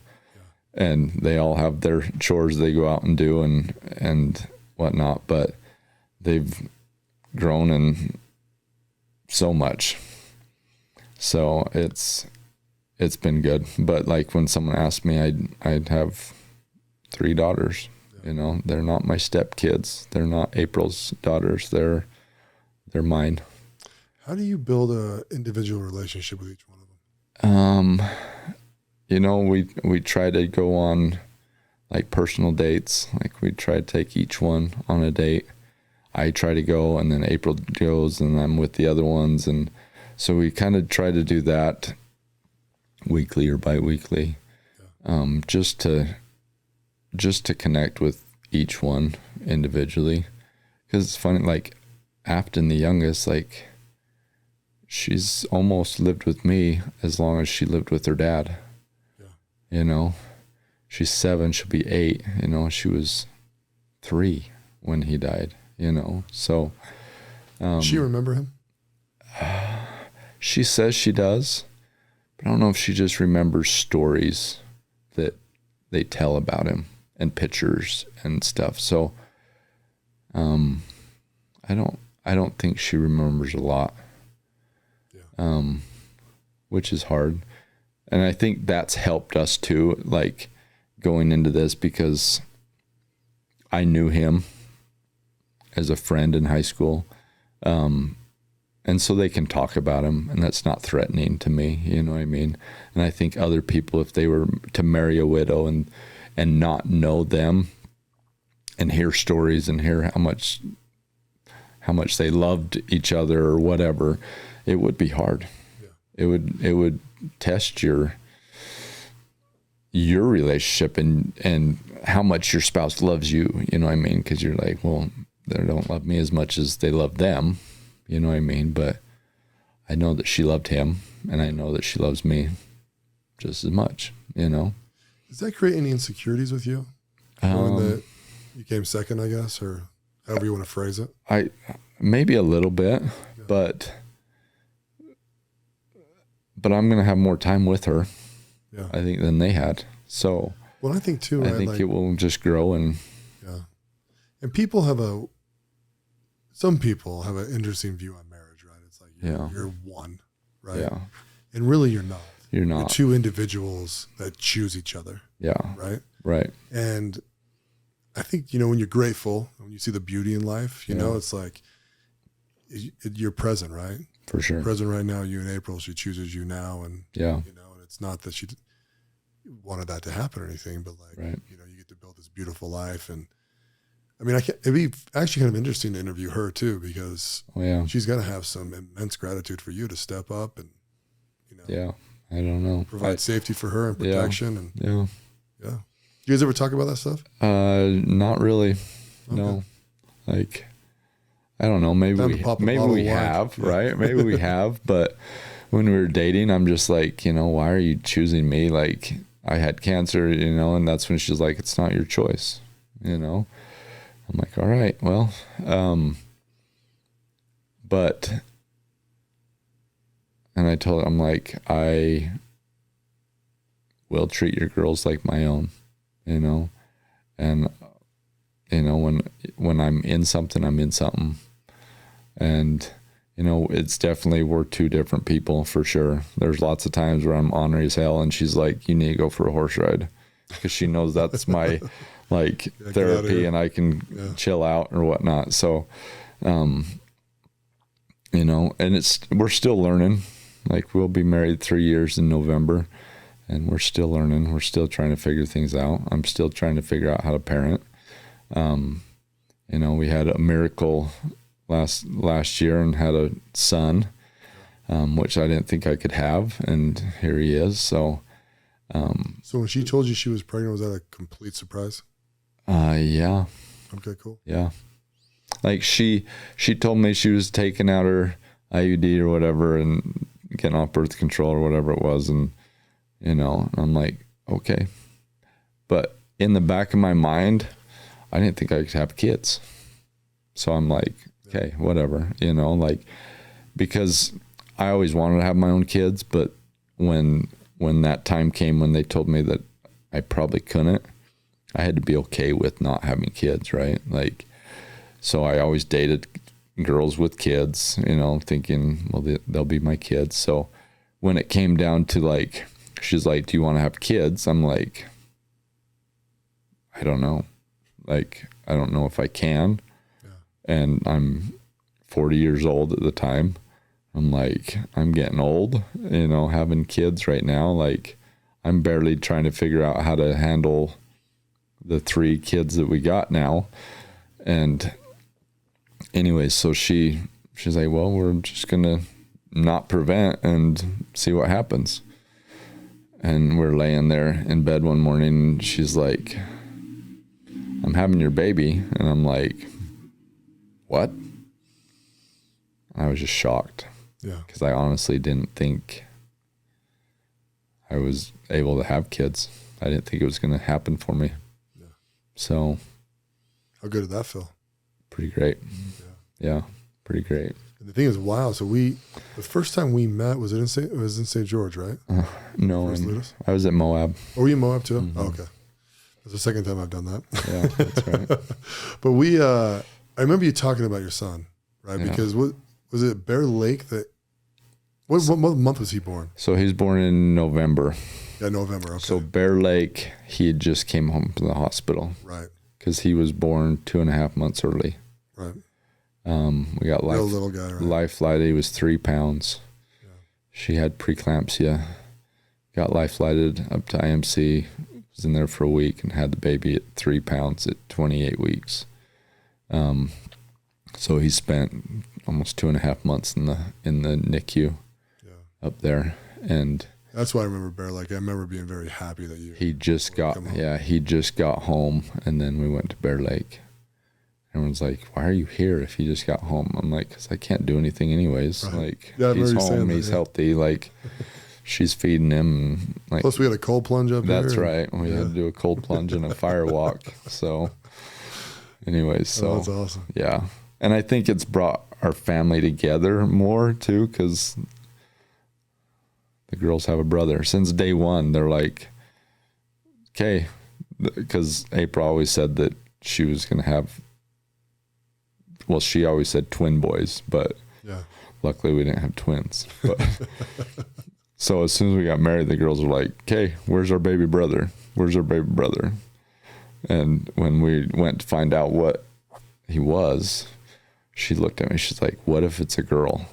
[SPEAKER 3] And they all have their chores they go out and do and whatnot, but they've grown in so much. So it's been good. But like when someone asked me, I'd have 3 daughters, they're not my stepkids. They're not April's daughters. They're mine.
[SPEAKER 2] How do you build a individual relationship with each one of them?
[SPEAKER 3] We try to go on like personal dates. Like we try to take each one on a date. I try to go, and then April goes, and I'm with the other ones. And so we kind of try to do that weekly or bi-weekly, just to connect with each one individually. Because it's funny, like Afton, the youngest, like she's almost lived with me as long as she lived with her dad. Yeah. You know, she's 7, she'll be 8, you know, she was 3 when he died, you know, so.
[SPEAKER 2] Does she remember him?
[SPEAKER 3] She says she does, but I don't know if she just remembers stories that they tell about him and pictures and stuff. So, I don't think she remembers a lot. Yeah. Which is hard. And I think that's helped us too, like going into this, because I knew him as a friend in high school. And so they can talk about him, and that's not threatening to me, you know what I mean? And I think other people, if they were to marry a widow and not know them and hear stories and hear how much they loved each other or whatever, it would be hard. Yeah. It would test your relationship and how much your spouse loves you, you know what I mean? Because you're like, well, they don't love me as much as they love them. You know what I mean? But I know that she loved him, and I know that she loves me just as much, you know?
[SPEAKER 2] Does that create any insecurities with you? Knowing that you came second, I guess, or however you want to phrase it?
[SPEAKER 3] Maybe a little bit, yeah. but I'm going to have more time with her, yeah. I think, than they had. So,
[SPEAKER 2] well, I think too,
[SPEAKER 3] I think it will just grow and.
[SPEAKER 2] Yeah. And some people have an interesting view on marriage, right? It's like you're one, right? Yeah. And really you're not.
[SPEAKER 3] You're not.
[SPEAKER 2] You're two individuals that choose each other.
[SPEAKER 3] Yeah.
[SPEAKER 2] Right?
[SPEAKER 3] Right.
[SPEAKER 2] And I think, you know, when you're grateful, when you see the beauty in life, you know, it's like you're present, right?
[SPEAKER 3] For sure.
[SPEAKER 2] You're present right now, you and April, she chooses you now. And, you know, and it's not that she wanted that to happen or anything, but like, you know, you get to build this beautiful life. And I mean, it'd be actually kind of interesting to interview her too, because she's got to have some immense gratitude for you to step up and, you know.
[SPEAKER 3] Yeah, I don't know.
[SPEAKER 2] Provide safety for her and protection.
[SPEAKER 3] Yeah. And
[SPEAKER 2] yeah. You guys ever talk about that stuff?
[SPEAKER 3] Not really. Okay. No. Like, I don't know. Maybe we have, right? Maybe we have. But when we were dating, I'm just like, you know, why are you choosing me? Like, I had cancer, you know, and that's when she's like, it's not your choice, you know. I'm like, all right, well, and I told her, I'm like, I will treat your girls like my own, you know, and, you know, when I'm in something, I'm in something. And, you know, it's definitely, we're two different people for sure. There's lots of times where I'm ornery as hell and she's like, you need to go for a horse ride, because she knows that's my like therapy and I can chill out or whatnot. So, you know, and we're still learning. Like, we'll be married 3 years in November, and we're still learning. We're still trying to figure things out. I'm still trying to figure out how to parent. You know, we had a miracle last year and had a son, which I didn't think I could have, and here he is. So,
[SPEAKER 2] so when she told you she was pregnant, was that a complete surprise?
[SPEAKER 3] Yeah.
[SPEAKER 2] Okay, cool.
[SPEAKER 3] Yeah. Like, she told me she was taking out her IUD or whatever and getting off birth control or whatever it was. And, you know, I'm like, okay. But in the back of my mind, I didn't think I could have kids. So I'm like, okay, whatever, you know, like, because I always wanted to have my own kids, but when that time came when they told me that I probably couldn't, I had to be okay with not having kids, right? Like, so I always dated girls with kids, you know, thinking, well, they'll be my kids. So when it came down to, like, she's like, do you want to have kids? I'm like, I don't know. Like, I don't know if I can. Yeah. And I'm 40 years old at the time. I'm like, I'm getting old, you know, having kids right now. Like, I'm barely trying to figure out how to handle the 3 kids that we got now. And anyways, so she's like, well, we're just going to not prevent and see what happens. And we're laying there in bed one morning and she's like, I'm having your baby. And I'm like, what? I was just shocked.
[SPEAKER 2] Yeah.
[SPEAKER 3] Because I honestly didn't think I was able to have kids. I didn't think it was going to happen for me. Yeah. So.
[SPEAKER 2] How good did that feel?
[SPEAKER 3] Pretty great. Yeah, pretty great.
[SPEAKER 2] And the thing is, wow. So the first time we met, was in St. George, right?
[SPEAKER 3] No, I was at Moab.
[SPEAKER 2] Oh, were you in Moab too? Mm-hmm. Oh, okay. That's the second time I've done that.
[SPEAKER 3] Yeah, that's right.
[SPEAKER 2] But I remember you talking about your son, right? Yeah. Because was it Bear Lake that, what month was he born?
[SPEAKER 3] So he was born in November.
[SPEAKER 2] Yeah, November, okay.
[SPEAKER 3] So Bear Lake, he just came home from the hospital.
[SPEAKER 2] Right.
[SPEAKER 3] Because he was born 2.5 months early.
[SPEAKER 2] Right.
[SPEAKER 3] We got
[SPEAKER 2] little guy, right?
[SPEAKER 3] Life flighted. He was 3 pounds. Yeah. She had preeclampsia. Got life flighted up to IMC. Was in there for a week and had the baby at 3 pounds at 28 weeks. So he spent almost 2.5 months in the NICU up there, and
[SPEAKER 2] that's why I remember Bear Lake. I remember being very happy that
[SPEAKER 3] he just got home, and then we went to Bear Lake. Everyone's like, "Why are you here if you just got home?" I'm like, "Because I can't do anything anyways." Right. Like, he's home, he's healthy. Like, she's feeding him. Like,
[SPEAKER 2] plus, we had a cold plunge up there.
[SPEAKER 3] That's right. We had to do a cold plunge and a fire walk. So, anyways,
[SPEAKER 2] that's awesome.
[SPEAKER 3] Yeah, and I think it's brought our family together more too, because the girls have a brother. Since day one, they're like, okay, because April always said that she was going to have, well, she always said twin boys, but luckily we didn't have twins. But so as soon as we got married, the girls were like, okay, where's our baby brother? Where's our baby brother? And when we went to find out what he was, she looked at me, she's like, what if it's a girl?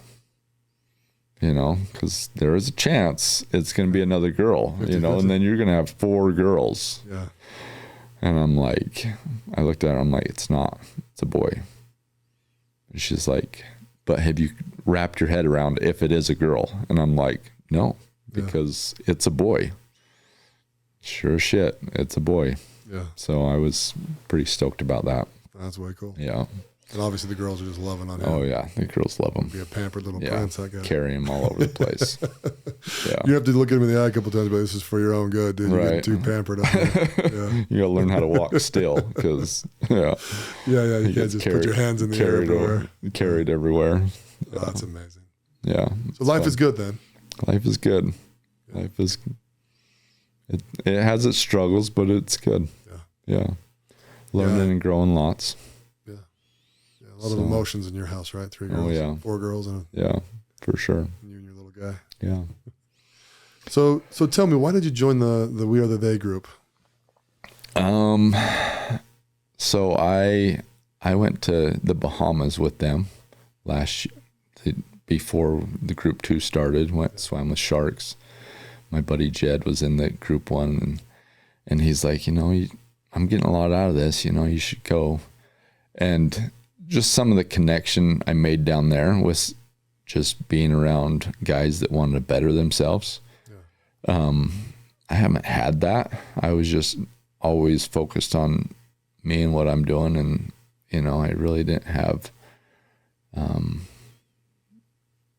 [SPEAKER 3] You know, because there is a chance it's going to be another girl, you know, and then you're going to have 4 girls.
[SPEAKER 2] Yeah.
[SPEAKER 3] And I'm like, I looked at her, I'm like, it's not, it's a boy. And she's like, but have you wrapped your head around if it is a girl? And I'm like, no, because it's a boy. Sure as shit, it's a boy.
[SPEAKER 2] Yeah.
[SPEAKER 3] So I was pretty stoked about that.
[SPEAKER 2] That's way cool.
[SPEAKER 3] Yeah.
[SPEAKER 2] And obviously the girls are just loving on him.
[SPEAKER 3] Oh, yeah. The girls love him.
[SPEAKER 2] Be a pampered little prince, that guy.
[SPEAKER 3] Carry him all over the place. Yeah.
[SPEAKER 2] You have to look at him in the eye a couple times, but this is for your own good, dude. You're getting too pampered up there. Yeah.
[SPEAKER 3] You got to learn how to walk still, because,
[SPEAKER 2] Yeah, you can't just put your hands in the air everywhere.
[SPEAKER 3] Carried everywhere.
[SPEAKER 2] Oh, that's amazing.
[SPEAKER 3] Yeah.
[SPEAKER 2] So life is good then?
[SPEAKER 3] Life is good. Yeah. Life is, it has its struggles, but it's good. Yeah. Learning and growing lots.
[SPEAKER 2] A lot of emotions in your house, right? 3 girls, 4 girls, and
[SPEAKER 3] for sure.
[SPEAKER 2] You and your little guy.
[SPEAKER 3] Yeah.
[SPEAKER 2] So tell me, why did you join the We Are the They group?
[SPEAKER 3] So I went to the Bahamas with them last year, before the group 2 started. Swam with sharks. My buddy Jed was in the group 1, and he's like, you know, I'm getting a lot out of this. You know, you should go. And just some of the connection I made down there was just being around guys that wanted to better themselves. Yeah. I haven't had that. I was just always focused on me and what I'm doing. And, you know, I really didn't have, I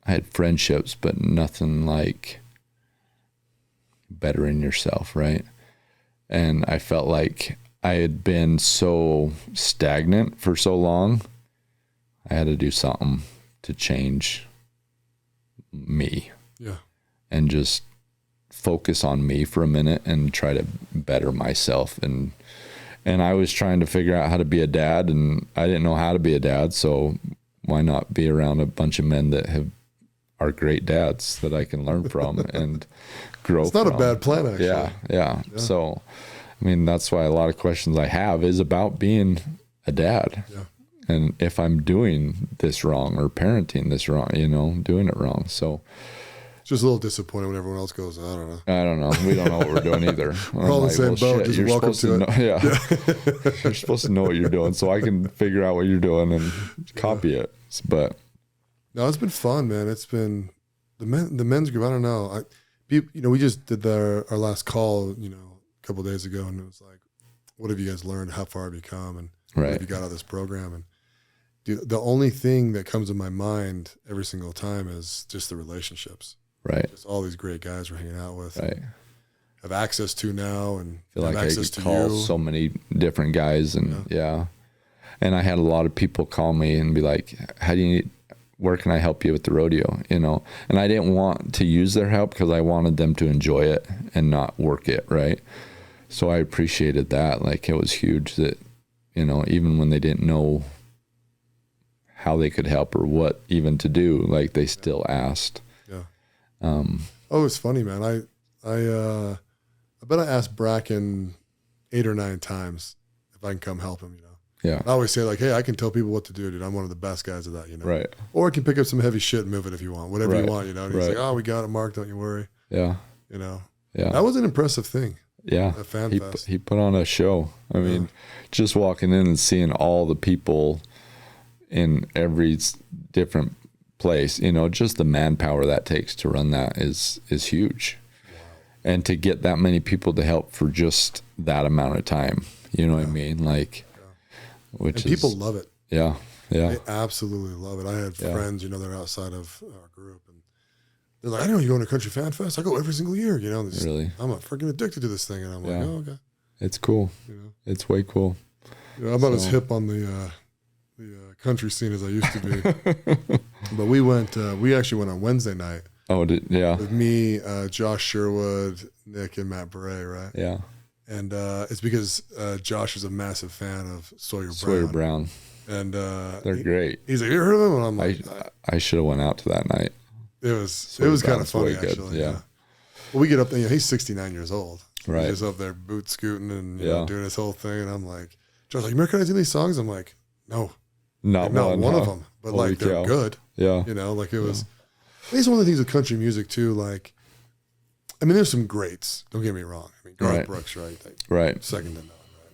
[SPEAKER 3] had friendships, but nothing like bettering yourself. Right. And I felt like I had been so stagnant for so long. I had to do something to change me.
[SPEAKER 2] Yeah.
[SPEAKER 3] And just focus on me for a minute and try to better myself. And I was trying to figure out how to be a dad, and I didn't know how to be a dad. So why not be around a bunch of men that are great dads that I can learn from and grow from.
[SPEAKER 2] It's not a bad plan, actually.
[SPEAKER 3] Yeah. So, I mean, that's why a lot of questions I have is about being a dad. Yeah. And if I'm doing this wrong or parenting this wrong, you know, doing it wrong. So
[SPEAKER 2] it's just a little disappointing when everyone else goes, I don't know.
[SPEAKER 3] We don't know what we're doing either.
[SPEAKER 2] We're all in the same boat. Just welcome to
[SPEAKER 3] it. You're supposed to know what you're doing, so I can figure out what you're doing and copy it. But
[SPEAKER 2] no, it's been fun, man. It's been the men's group. I don't know. We just did our last call, you know, a couple of days ago, and it was like, what have you guys learned? How far have you come? And what have you got out of this program? dude, the only thing that comes to my mind every single time is just the relationships.
[SPEAKER 3] Right.
[SPEAKER 2] Just all these great guys we're hanging out with.
[SPEAKER 3] Right.
[SPEAKER 2] Have access to now, and
[SPEAKER 3] I feel like
[SPEAKER 2] have
[SPEAKER 3] I
[SPEAKER 2] access
[SPEAKER 3] could
[SPEAKER 2] to
[SPEAKER 3] call
[SPEAKER 2] you.
[SPEAKER 3] so many different guys, and yeah. And I had a lot of people call me and be like, where can I help you with the rodeo? You know, and I didn't want to use their help because I wanted them to enjoy it and not work it. Right. So I appreciated that. Like, it was huge that, you know, even when they didn't know how they could help or what even to do, like, they still asked.
[SPEAKER 2] Yeah. It's funny, man. I bet I asked Bracken 8 or 9 times if I can come help him, you know.
[SPEAKER 3] Yeah.
[SPEAKER 2] I always say, like, hey, I can tell people what to do, dude. I'm one of the best guys at that, you know.
[SPEAKER 3] Right.
[SPEAKER 2] Or I can pick up some heavy shit and move it if you want. Whatever you want, you know. And he's
[SPEAKER 3] Right.
[SPEAKER 2] like, oh, we got it, Mark. Don't you worry.
[SPEAKER 3] Yeah.
[SPEAKER 2] You know.
[SPEAKER 3] Yeah.
[SPEAKER 2] That was an impressive thing.
[SPEAKER 3] Yeah.
[SPEAKER 2] At Fan Fest.
[SPEAKER 3] He put on a show. I mean, just walking in and seeing all the people in every different place, you know, just the manpower that takes to run that is huge. Wow. And to get that many people to help for just that amount of time, you know what I mean? Like, which
[SPEAKER 2] and people love it.
[SPEAKER 3] Yeah. Yeah.
[SPEAKER 2] They absolutely love it. I had friends, you know, they're outside of our group, and they're like, I didn't know you're going to Country Fan Fest. I go every single year, you know.
[SPEAKER 3] Really?
[SPEAKER 2] I'm freaking addicted to this thing. And I'm like, oh, okay.
[SPEAKER 3] It's cool. You know? It's way cool.
[SPEAKER 2] You know, I'm not as hip on the country scene as I used to be. But we actually went on Wednesday night.
[SPEAKER 3] Oh, with
[SPEAKER 2] me, Josh Sherwood, Nick, and Matt Beret, right?
[SPEAKER 3] Yeah.
[SPEAKER 2] And it's because Josh is a massive fan of
[SPEAKER 3] Sawyer Brown.
[SPEAKER 2] And
[SPEAKER 3] they're great.
[SPEAKER 2] He's like, you heard of him? And I'm like,
[SPEAKER 3] I should have went out to that night.
[SPEAKER 2] It was kind of funny, actually. Yeah. Well, we get up there, you know, he's 69 years old.
[SPEAKER 3] Right.
[SPEAKER 2] He's up there boot scooting and you know, doing his whole thing. And I'm like, Josh, like, you recognize any of these songs? I'm like, no.
[SPEAKER 3] Not
[SPEAKER 2] one of them. But
[SPEAKER 3] Holy
[SPEAKER 2] like, they're
[SPEAKER 3] cow.
[SPEAKER 2] good.
[SPEAKER 3] Yeah.
[SPEAKER 2] You know, like it was, I think it's one of the things with country music too. Like, I mean, there's some greats. Don't get me wrong. I mean, Garth Brooks, right? Like, right. Second to none, right?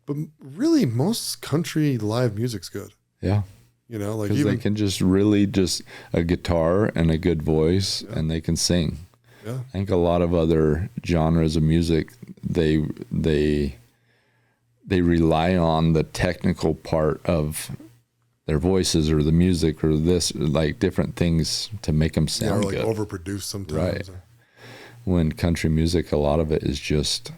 [SPEAKER 2] But really, most country live music's good.
[SPEAKER 3] Yeah.
[SPEAKER 2] You know, like
[SPEAKER 3] they can just really just a guitar and a good voice, and they can sing.
[SPEAKER 2] Yeah.
[SPEAKER 3] I think a lot of other genres of music, they rely on the technical part of their voices or the music or this, like different things to make them sound
[SPEAKER 2] good.
[SPEAKER 3] Or
[SPEAKER 2] like overproduced sometimes.
[SPEAKER 3] Right. When country music, a lot of it is just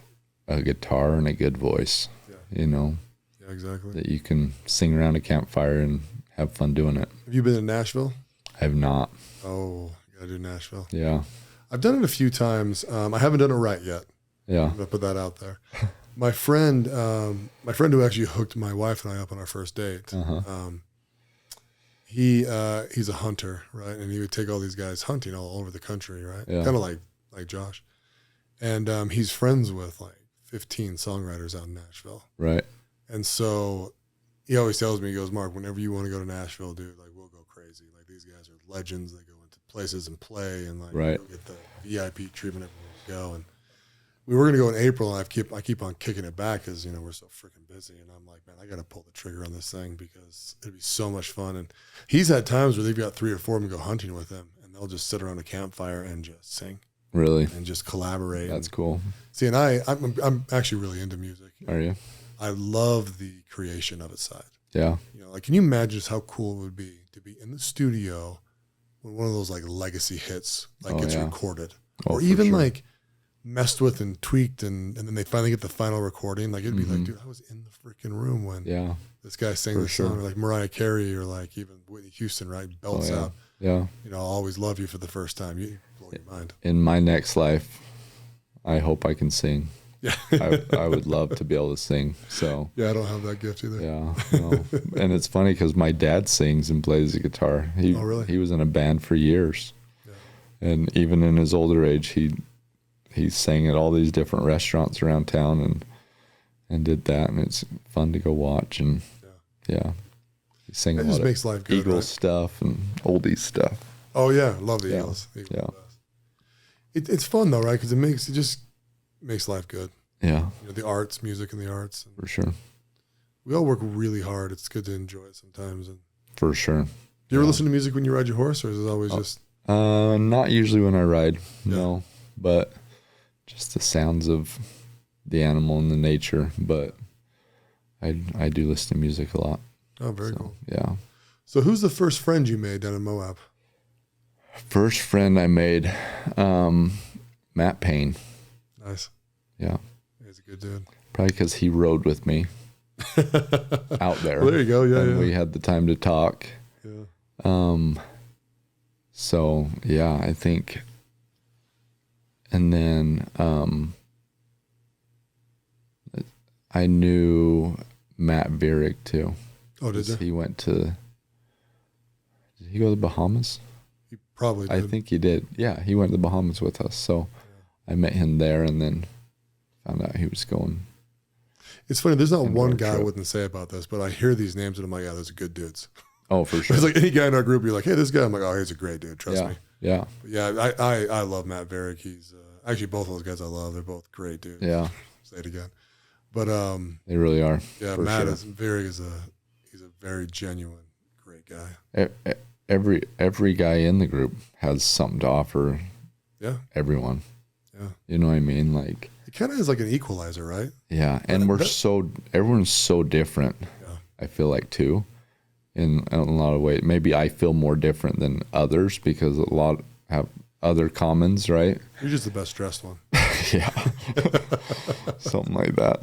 [SPEAKER 3] a guitar and a good voice, you know.
[SPEAKER 2] Yeah, exactly.
[SPEAKER 3] That you can sing around a campfire and have fun doing it.
[SPEAKER 2] Have you been to Nashville?
[SPEAKER 3] I have not.
[SPEAKER 2] Oh, you gotta do Nashville.
[SPEAKER 3] Yeah.
[SPEAKER 2] I've done it a few times. I haven't done it right yet.
[SPEAKER 3] Yeah.
[SPEAKER 2] I'm gonna put that out there. My friend who actually hooked my wife and I up on our first date, he's a hunter, right? And he would take all these guys hunting all over the country, right?
[SPEAKER 3] Yeah.
[SPEAKER 2] Kind of like Josh. And he's friends with like 15 songwriters out in Nashville.
[SPEAKER 3] Right.
[SPEAKER 2] And so he always tells me, he goes, Mark, whenever you want to go to Nashville, dude, like we'll go crazy. Like these guys are legends. They go into places and play and like
[SPEAKER 3] right.
[SPEAKER 2] go get the VIP treatment everywhere we go. And we were going to go in April, and I keep on kicking it back because, you know, we're so freaking busy. And I'm like, man, I got to pull the trigger on this thing because it'd be so much fun. And he's had times where they've got 3 or 4 of them go hunting with him, and they'll just sit around a campfire and just sing.
[SPEAKER 3] Really?
[SPEAKER 2] And just collaborate.
[SPEAKER 3] That's cool.
[SPEAKER 2] See, and I'm actually really into music.
[SPEAKER 3] Are you?
[SPEAKER 2] I love the creation of its side.
[SPEAKER 3] Yeah.
[SPEAKER 2] You know, like, can you imagine just how cool it would be to be in the studio when one of those like legacy hits gets recorded, or even like messed with and tweaked, and then they finally get the final recording. Like it'd be like, dude, I was in the freaking room when this guy sang this song, or like Mariah Carey, or like even Whitney Houston, right? Belts out.
[SPEAKER 3] Yeah.
[SPEAKER 2] You know, I'll always love you for the first time. You blow your mind.
[SPEAKER 3] In my next life, I hope I can sing.
[SPEAKER 2] Yeah.
[SPEAKER 3] I would love to be able to sing. So
[SPEAKER 2] yeah, I don't have that gift either.
[SPEAKER 3] Yeah. No. And it's funny because my dad sings and plays the guitar.
[SPEAKER 2] Oh, really?
[SPEAKER 3] He was in a band for years. Yeah. And even in his older age, he sang at all these different restaurants around town and did that, and it's fun to go watch. And he sang a lot
[SPEAKER 2] makes
[SPEAKER 3] of
[SPEAKER 2] life good,
[SPEAKER 3] Eagles stuff and oldies stuff.
[SPEAKER 2] Oh yeah, love the Eagles. It's fun though, right? Because it just makes life good.
[SPEAKER 3] Yeah.
[SPEAKER 2] You know, the arts, music, and the arts.
[SPEAKER 3] For sure.
[SPEAKER 2] We all work really hard. It's good to enjoy it sometimes. And
[SPEAKER 3] for sure.
[SPEAKER 2] Do you ever listen to music when you ride your horse, or is it always just?
[SPEAKER 3] Not usually when I ride. No, but just the sounds of the animal and the nature. But I do listen to music a lot.
[SPEAKER 2] Oh, very cool.
[SPEAKER 3] Yeah.
[SPEAKER 2] So who's the first friend you made down in Moab?
[SPEAKER 3] First friend I made, Matt Payne.
[SPEAKER 2] Nice.
[SPEAKER 3] Yeah.
[SPEAKER 2] He's a good dude.
[SPEAKER 3] Probably because he rode with me out there.
[SPEAKER 2] Well, there you go. Yeah,
[SPEAKER 3] and we had the time to talk.
[SPEAKER 2] Yeah.
[SPEAKER 3] So, yeah, I think. And then I knew Matt Vierick, too.
[SPEAKER 2] Oh, did you?
[SPEAKER 3] He went to... Did he go to the Bahamas?
[SPEAKER 2] He probably did.
[SPEAKER 3] I think he did. Yeah, he went to the Bahamas with us. So I met him there and then found out he was going.
[SPEAKER 2] It's funny. There's not one guy I wouldn't say about this, but I hear these names and I'm like, yeah, those are good dudes.
[SPEAKER 3] Oh, for sure.
[SPEAKER 2] It's like any guy in our group, you're like, hey, this guy. I'm like, oh, he's a great dude. Trust me.
[SPEAKER 3] Yeah.
[SPEAKER 2] But yeah, I love Matt Vierick. He's actually both of those guys I love. They're both great dudes.
[SPEAKER 3] Yeah.
[SPEAKER 2] Say it again. But
[SPEAKER 3] they really are.
[SPEAKER 2] Yeah, Matt Vierick is he's a very genuine, great guy.
[SPEAKER 3] Every guy in the group has something to offer.
[SPEAKER 2] Yeah.
[SPEAKER 3] Everyone.
[SPEAKER 2] Yeah.
[SPEAKER 3] You know what I mean? Like
[SPEAKER 2] it kind of is like an equalizer, right?
[SPEAKER 3] Yeah, and everyone's so different.
[SPEAKER 2] Yeah.
[SPEAKER 3] I feel like too, in a lot of ways. Maybe I feel more different than others because a lot have other commons, right?
[SPEAKER 2] You're just the best dressed one.
[SPEAKER 3] Yeah. Something like that.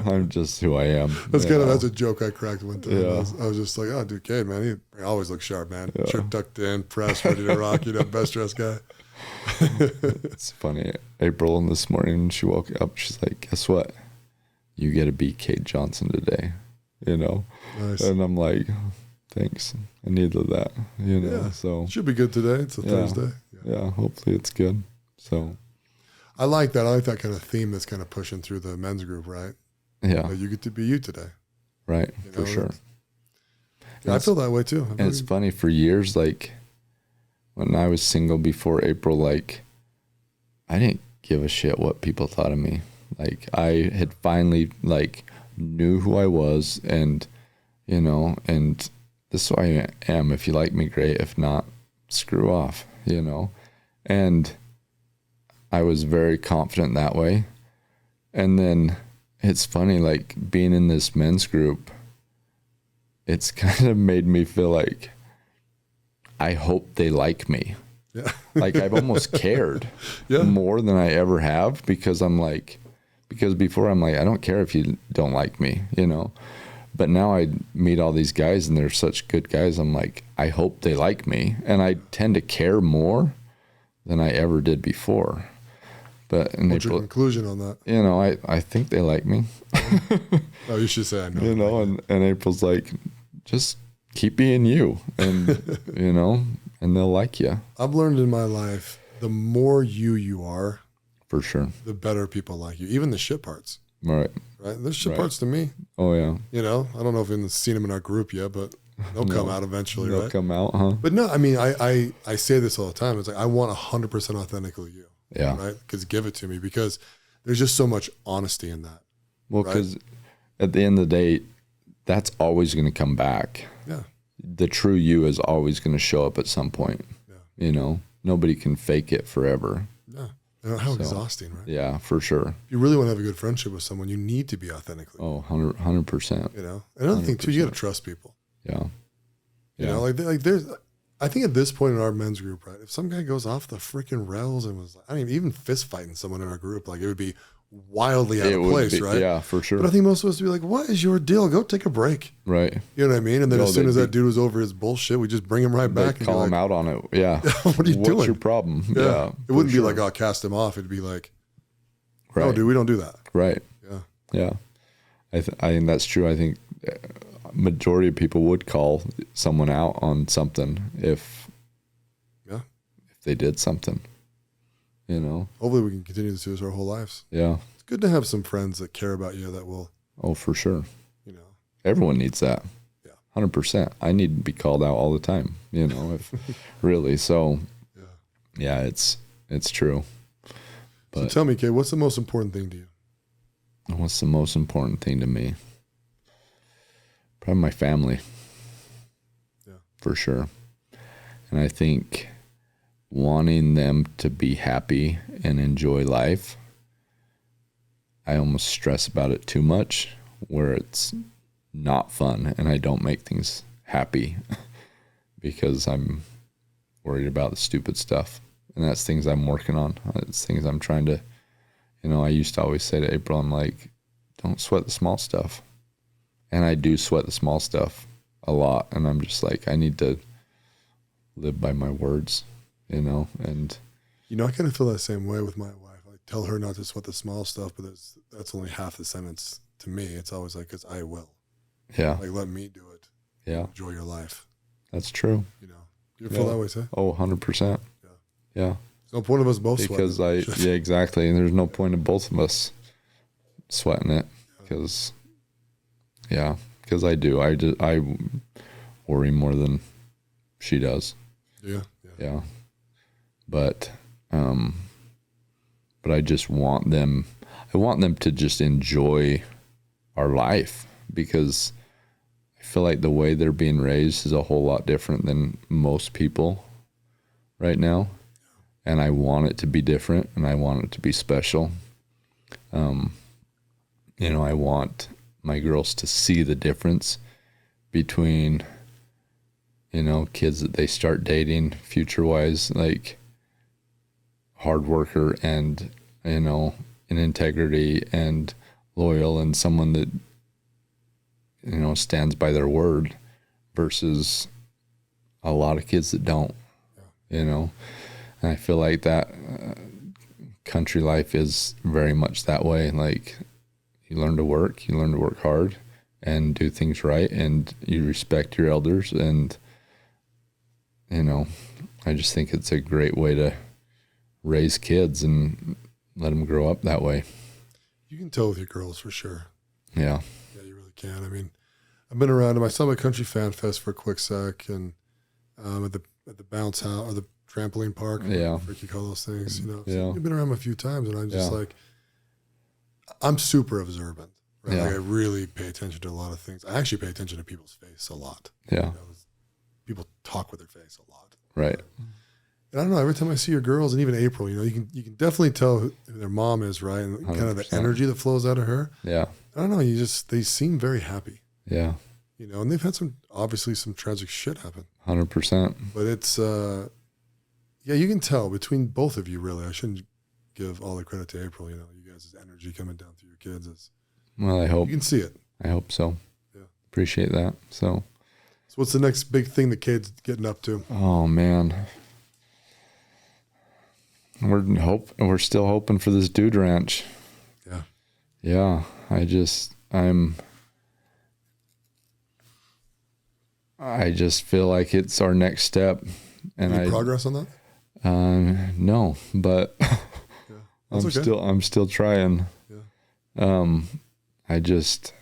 [SPEAKER 3] I'm just who I am.
[SPEAKER 2] That's a joke I cracked one time.
[SPEAKER 3] Yeah.
[SPEAKER 2] I was just like, oh, dude, Kade, man, he always looks sharp, man. Yeah. Shirt tucked in, pressed, ready to rock, best dressed guy.
[SPEAKER 3] It's funny. April this morning, she woke up, she's like, guess what? You get to beat Kade Johnson today, Nice. And I'm like, thanks. I needed that, so.
[SPEAKER 2] Should be good today. It's a Thursday.
[SPEAKER 3] Yeah, hopefully it's good. So.
[SPEAKER 2] I like that. I like that kind of theme that's kind of pushing through the men's group, right?
[SPEAKER 3] Yeah.
[SPEAKER 2] You get to be you today.
[SPEAKER 3] Right, for sure.
[SPEAKER 2] Yeah, I feel that way too.
[SPEAKER 3] And it's funny, for years, like, when I was single before April, like, I didn't give a shit what people thought of me. Like, I had finally, like, knew who I was and, and this is who I am. If you like me, great. If not, screw off, And I was very confident that way. And then it's funny, like, being in this men's group, it's kind of made me feel like I hope they like me.
[SPEAKER 2] Yeah.
[SPEAKER 3] Like, I've almost cared more than I ever have because before I'm like, I don't care if you don't like me, But now I meet all these guys and they're such good guys. I'm like, I hope they like me. And I tend to care more than I ever did before. But
[SPEAKER 2] what's your conclusion on that?
[SPEAKER 3] I think they like me.
[SPEAKER 2] Oh, you should say I know.
[SPEAKER 3] And April's like, just keep being you, and and they'll like you.
[SPEAKER 2] I've learned in my life, the more you are,
[SPEAKER 3] for sure,
[SPEAKER 2] the better people like you. Even the shit parts.
[SPEAKER 3] Right.
[SPEAKER 2] There's shit parts to me.
[SPEAKER 3] Oh yeah.
[SPEAKER 2] I don't know if you've seen them in our group yet, but they'll come out eventually, right?
[SPEAKER 3] They'll come out, huh?
[SPEAKER 2] But no, I mean, I say this all the time. It's like I want 100% authentically you.
[SPEAKER 3] Yeah.
[SPEAKER 2] Right? Because give it to me, because there's just so much honesty in that.
[SPEAKER 3] Well, because at the end of the day, that's always going to come back.
[SPEAKER 2] Yeah.
[SPEAKER 3] The true you is always going to show up at some point. Yeah. Nobody can fake it forever.
[SPEAKER 2] Yeah. And how exhausting, right?
[SPEAKER 3] Yeah, for sure.
[SPEAKER 2] If you really want to have a good friendship with someone, you need to be authentically.
[SPEAKER 3] Oh, 100%.
[SPEAKER 2] Another thing too, you got to trust people.
[SPEAKER 3] Yeah.
[SPEAKER 2] Like there's, I think at this point in our men's group, right, if some guy goes off the freaking rails and was like, I mean, even fist fighting someone in our group, like it would be wildly out of place, right?
[SPEAKER 3] Yeah, for sure.
[SPEAKER 2] But I think most of us would be like, what is your deal? Go take a break.
[SPEAKER 3] Right.
[SPEAKER 2] You know what I mean? And then as soon as that dude was over his bullshit, we just bring him right back.
[SPEAKER 3] Call him out on it. Yeah.
[SPEAKER 2] What are you doing?
[SPEAKER 3] What's your problem? Yeah.
[SPEAKER 2] It wouldn't be like, I'll cast him off. It'd be like, no, dude, we don't do that.
[SPEAKER 3] Right.
[SPEAKER 2] Yeah.
[SPEAKER 3] Yeah. I think that's true. I think majority of people would call someone out on something if they did something,
[SPEAKER 2] Hopefully we can continue to do this our whole lives.
[SPEAKER 3] Yeah. It's
[SPEAKER 2] good to have some friends that care about you that will.
[SPEAKER 3] Oh, for sure. Everyone needs that. Yeah. 100%. I need to be called out all the time, if really. So yeah, it's true. But
[SPEAKER 2] so tell me, Kade, what's the most important thing to you?
[SPEAKER 3] What's the most important thing to me? Probably my family.
[SPEAKER 2] Yeah.
[SPEAKER 3] For sure. And I think wanting them to be happy and enjoy life, I almost stress about it too much where it's not fun and I don't make things happy because I'm worried about the stupid stuff. And that's things I'm working on. It's things I'm trying to, I used to always say to April, I'm like, don't sweat the small stuff. And I do sweat the small stuff a lot. And I'm just like, I need to live by my words, and
[SPEAKER 2] I kind of feel that same way with my wife. I tell her not to sweat the small stuff, but that's only half the sentence to me. It's always like, because I will.
[SPEAKER 3] Yeah.
[SPEAKER 2] Like, let me do it.
[SPEAKER 3] Yeah.
[SPEAKER 2] Enjoy your life.
[SPEAKER 3] That's true.
[SPEAKER 2] You feel that way too?
[SPEAKER 3] Oh, 100%. Yeah.
[SPEAKER 2] There's no point of us both
[SPEAKER 3] because
[SPEAKER 2] sweating.
[SPEAKER 3] Yeah, exactly. And there's no point of both of us sweating it because I do. I worry more than she does. Yeah. But I just want them. I want them to just enjoy our life because I feel like the way they're being raised is a whole lot different than most people right now. And I want it to be different and I want it to be special. I want my girls to see the difference between, kids that they start dating future-wise, like hard worker and, in integrity and loyal and someone that, stands by their word versus a lot of kids that don't, And I feel like that country life is very much that way. Like you learn to work hard and do things right, and you respect your elders. And, I just think it's a great way to raise kids and let them grow up that way.
[SPEAKER 2] You can tell with your girls for sure.
[SPEAKER 3] Yeah.
[SPEAKER 2] Yeah, you really can. I mean, I've been around them. I saw my country fan fest for a quick sec, and at the bounce house or the trampoline park.
[SPEAKER 3] Yeah.
[SPEAKER 2] What you call those things, So
[SPEAKER 3] Yeah.
[SPEAKER 2] I've been around them a few times, and I'm just like, I'm super observant. Right?
[SPEAKER 3] Yeah.
[SPEAKER 2] Like I really pay attention to a lot of things. I actually pay attention to people's face a lot.
[SPEAKER 3] Yeah.
[SPEAKER 2] People talk with their face a lot.
[SPEAKER 3] Right.
[SPEAKER 2] And I don't know, every time I see your girls, and even April, you can definitely tell who their mom is, right? And
[SPEAKER 3] 100%.
[SPEAKER 2] kind of the energy that flows out of her.
[SPEAKER 3] Yeah.
[SPEAKER 2] I don't know, they seem very happy.
[SPEAKER 3] Yeah.
[SPEAKER 2] And they've had obviously some tragic shit happen.
[SPEAKER 3] 100%.
[SPEAKER 2] But it's, you can tell between both of you, really. I shouldn't give all the credit to April, you guys' energy coming down through your kids.
[SPEAKER 3] Well, I hope.
[SPEAKER 2] You can see it.
[SPEAKER 3] I hope so.
[SPEAKER 2] Yeah.
[SPEAKER 3] Appreciate that. So
[SPEAKER 2] what's the next big thing the kid's getting up to?
[SPEAKER 3] Oh, man. We're still hoping for this dude ranch.
[SPEAKER 2] Yeah.
[SPEAKER 3] Yeah. I just feel like it's our next step. And
[SPEAKER 2] Any progress on that?
[SPEAKER 3] No, but I'm still trying.
[SPEAKER 2] Yeah.
[SPEAKER 3] I just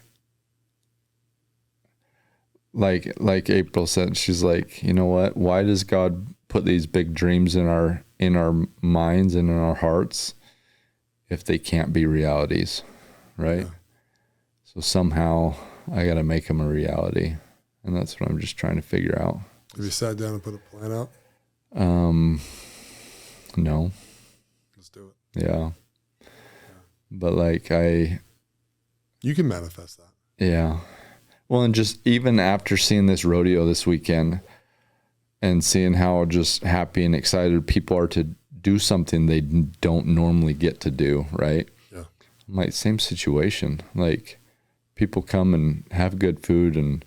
[SPEAKER 3] like April said, she's like, you know what? Why does God put these big dreams in our minds and in our hearts if they can't be realities, right? Yeah. So somehow I got to make them a reality, and that's what I'm just trying to figure out.
[SPEAKER 2] Have you sat down and put a plan out?
[SPEAKER 3] No.
[SPEAKER 2] Let's do it.
[SPEAKER 3] Yeah. But
[SPEAKER 2] you can manifest that.
[SPEAKER 3] Yeah. Well, and just even after seeing this rodeo this weekend and seeing how just happy and excited people are to do something they don't normally get to do, right?
[SPEAKER 2] Yeah.
[SPEAKER 3] Same situation. People come and have good food and,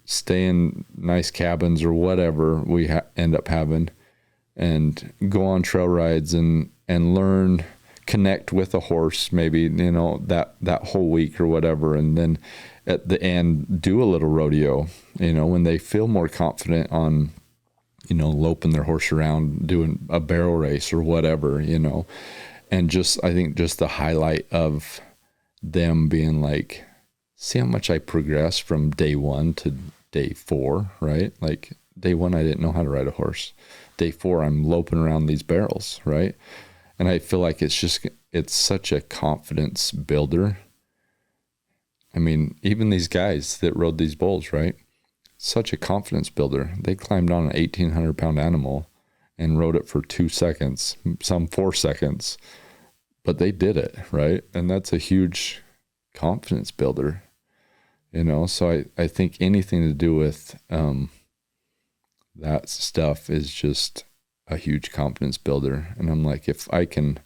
[SPEAKER 3] stay in nice cabins or whatever we end up having, and go on trail rides and learn, connect with a horse, maybe, that whole week or whatever. And then at the end, do a little rodeo, when they feel more confident on, loping their horse around, doing a barrel race or whatever, and I think just the highlight of them being like, see how much I progressed from day 1 to day 4, right? Day 1, I didn't know how to ride a horse. Day 4, I'm loping around these barrels, right? And I feel like it's such a confidence builder. I mean, even these guys that rode these bulls, right? Such a confidence builder. They climbed on an 1,800-pound animal and rode it for 2 seconds, some 4 seconds, but they did it, right? And that's a huge confidence builder, You know, so I think anything to do with that stuff is just a huge confidence builder. And I'm like, if I can,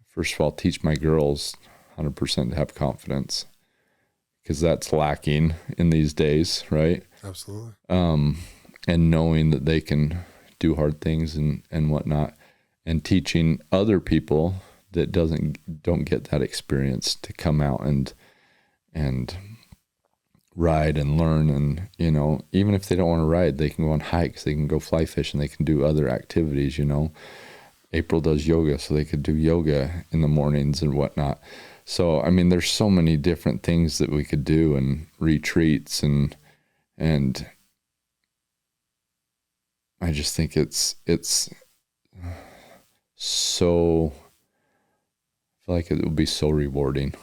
[SPEAKER 3] first of all, teach my girls 100% to have confidence, because that's lacking in these days, right?
[SPEAKER 2] Absolutely.
[SPEAKER 3] And knowing that they can do hard things and whatnot, and teaching other people that don't get that experience to come out and ride and learn. And, you know, even if they don't want to ride, they can go on hikes, they can go fly fishing, they can do other activities, you know. April does yoga, so they could do yoga in the mornings and whatnot. So, I mean, there's so many different things that we could do, and retreats, and I just think it's so, I feel like it would be so rewarding.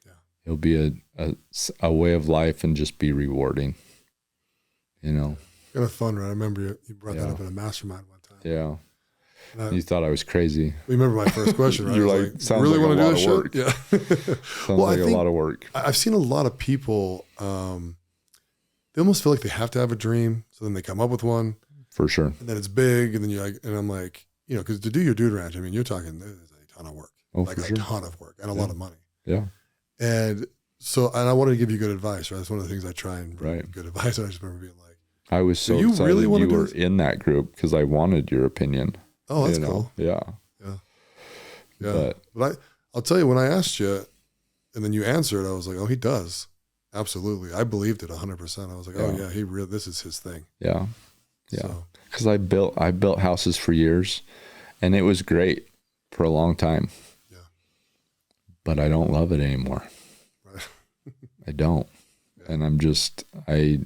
[SPEAKER 3] Yeah. It'll be a way of life and just be rewarding, you know.
[SPEAKER 2] Kind of fun, right? I remember you brought that up in a mastermind one time.
[SPEAKER 3] Yeah. You thought I was crazy.
[SPEAKER 2] You remember my first question, right?
[SPEAKER 3] You're like, sounds
[SPEAKER 2] really
[SPEAKER 3] like
[SPEAKER 2] want
[SPEAKER 3] a
[SPEAKER 2] to
[SPEAKER 3] lot
[SPEAKER 2] do
[SPEAKER 3] of
[SPEAKER 2] this
[SPEAKER 3] work.
[SPEAKER 2] shit? Yeah.
[SPEAKER 3] Sounds like a lot of work.
[SPEAKER 2] I've seen a lot of people, they almost feel like they have to have a dream, so then they come up with one.
[SPEAKER 3] For sure. And
[SPEAKER 2] then it's big, and then you're like, and I'm like, you know, because to do your dude ranch, I mean, you're talking, there's a ton of work.
[SPEAKER 3] Oh,
[SPEAKER 2] like a ton of work and a lot of money.
[SPEAKER 3] Yeah.
[SPEAKER 2] And so, and I wanted to give you good advice, right? That's one of the things I try and bring good advice. And I just remember being like,
[SPEAKER 3] I was so excited really you were in that group because I wanted your opinion.
[SPEAKER 2] Oh, that's cool.
[SPEAKER 3] Yeah.
[SPEAKER 2] Yeah. But I'll tell you, when I asked you and then you answered, I was like, oh, he does. Absolutely. I believed it 100%. I was like, oh yeah, this is his thing.
[SPEAKER 3] Yeah. Yeah. Because I built houses for years, and it was great for a long time. Yeah. But I don't love it anymore. Right. I don't. Yeah. And I'm just, I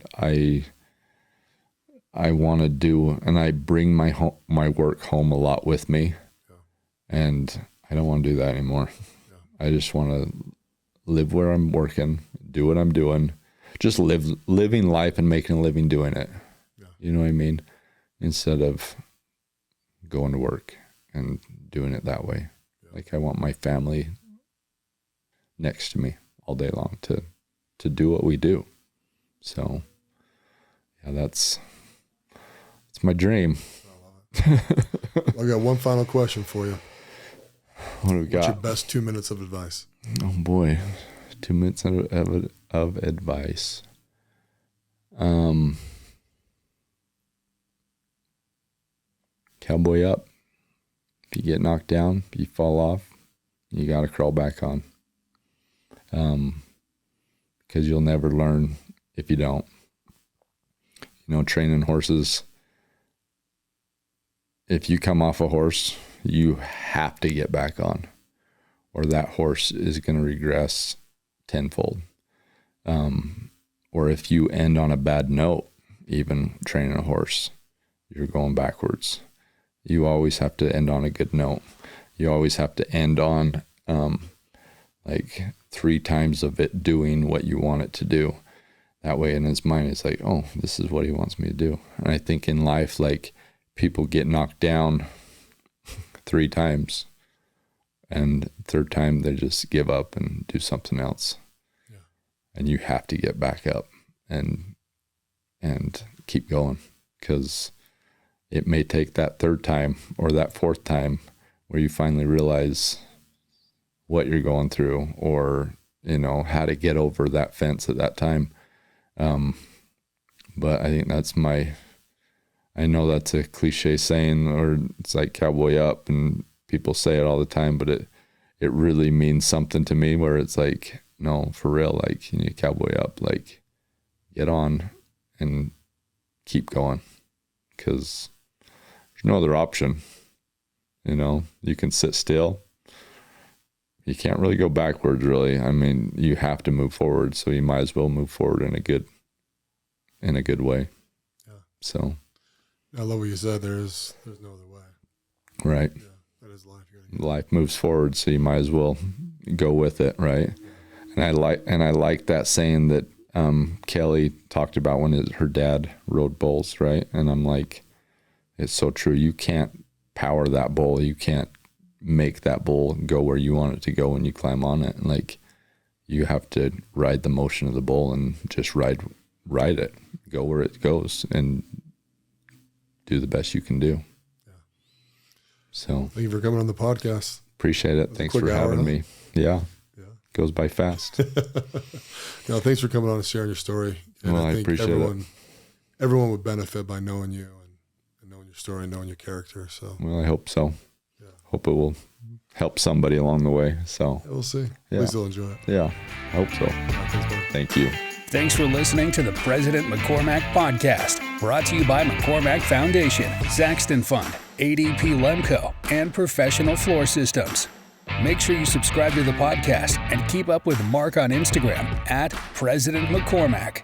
[SPEAKER 3] want to do, and I bring my work home a lot with me. Yeah. And I don't want to do that anymore. Yeah. I just want to live where I'm working, do what I'm doing, just living life and making a living doing it. Yeah. You know what I mean? Instead of going to work and doing it that way. Yeah. Like I want my family next to me all day long to do what we do. So yeah, that's my dream.
[SPEAKER 2] I love it. I got one final question for you.
[SPEAKER 3] What do we got?
[SPEAKER 2] What's your best 2 minutes of advice?
[SPEAKER 3] Oh boy, 2 minutes of advice. Cowboy up. If you get knocked down, if you fall off, you got to crawl back on. Because you'll never learn if you don't. You know, training horses, if you come off a horse, you have to get back on, or that horse is going to regress tenfold. Or if you end on a bad note, even training a horse, you're going backwards. You always have to end on a good note. You always have to end on like 3 times of it doing what you want it to do. That way in his mind, it's like, oh, this is what he wants me to do. And I think in life, like, people get knocked down 3 times, and 3rd time they just give up and do something else. Yeah. And you have to get back up and keep going, because it may take that 3rd time or that 4th time where you finally realize what you're going through, or, you know, how to get over that fence at that time. But I think I know that's a cliche saying, or it's like cowboy up, and people say it all the time, but it really means something to me, where it's like, no, for real, like, you need cowboy up, like, get on and keep going, because there's no other option. You know, you can sit still. You can't really go backwards, really. I mean, you have to move forward, so you might as well move forward in a good way. Yeah. So
[SPEAKER 2] I love what you said. There's no other way.
[SPEAKER 3] Right.
[SPEAKER 2] Yeah, that is life.
[SPEAKER 3] Life moves forward, so you might as well go with it, right? Yeah. And I like that saying that Kelly talked about when her dad rode bulls, right? And I'm like, it's so true. You can't power that bull. You can't make that bull go where you want it to go when you climb on it. Like, you have to ride the motion of the bull and just ride it, go where it goes, and do the best you can do. Yeah. So
[SPEAKER 2] thank you for coming on the podcast.
[SPEAKER 3] Appreciate it. Thanks for having me. Yeah. Goes by fast.
[SPEAKER 2] No, thanks for coming on and sharing your story. And
[SPEAKER 3] I appreciate it.
[SPEAKER 2] Everyone would benefit by knowing you and knowing your story and knowing your character. So,
[SPEAKER 3] well, I hope so. Yeah. Hope it will help somebody along the way. So
[SPEAKER 2] we'll see. Yeah. Please they'll enjoy it.
[SPEAKER 3] Yeah, I hope so. Thank you.
[SPEAKER 1] Thanks for listening to the President McCormack Podcast, brought to you by McCormack Foundation, Saxton Fund, ADP Lemco, and Professional Floor Systems. Make sure you subscribe to the podcast and keep up with Mark on Instagram @President McCormack.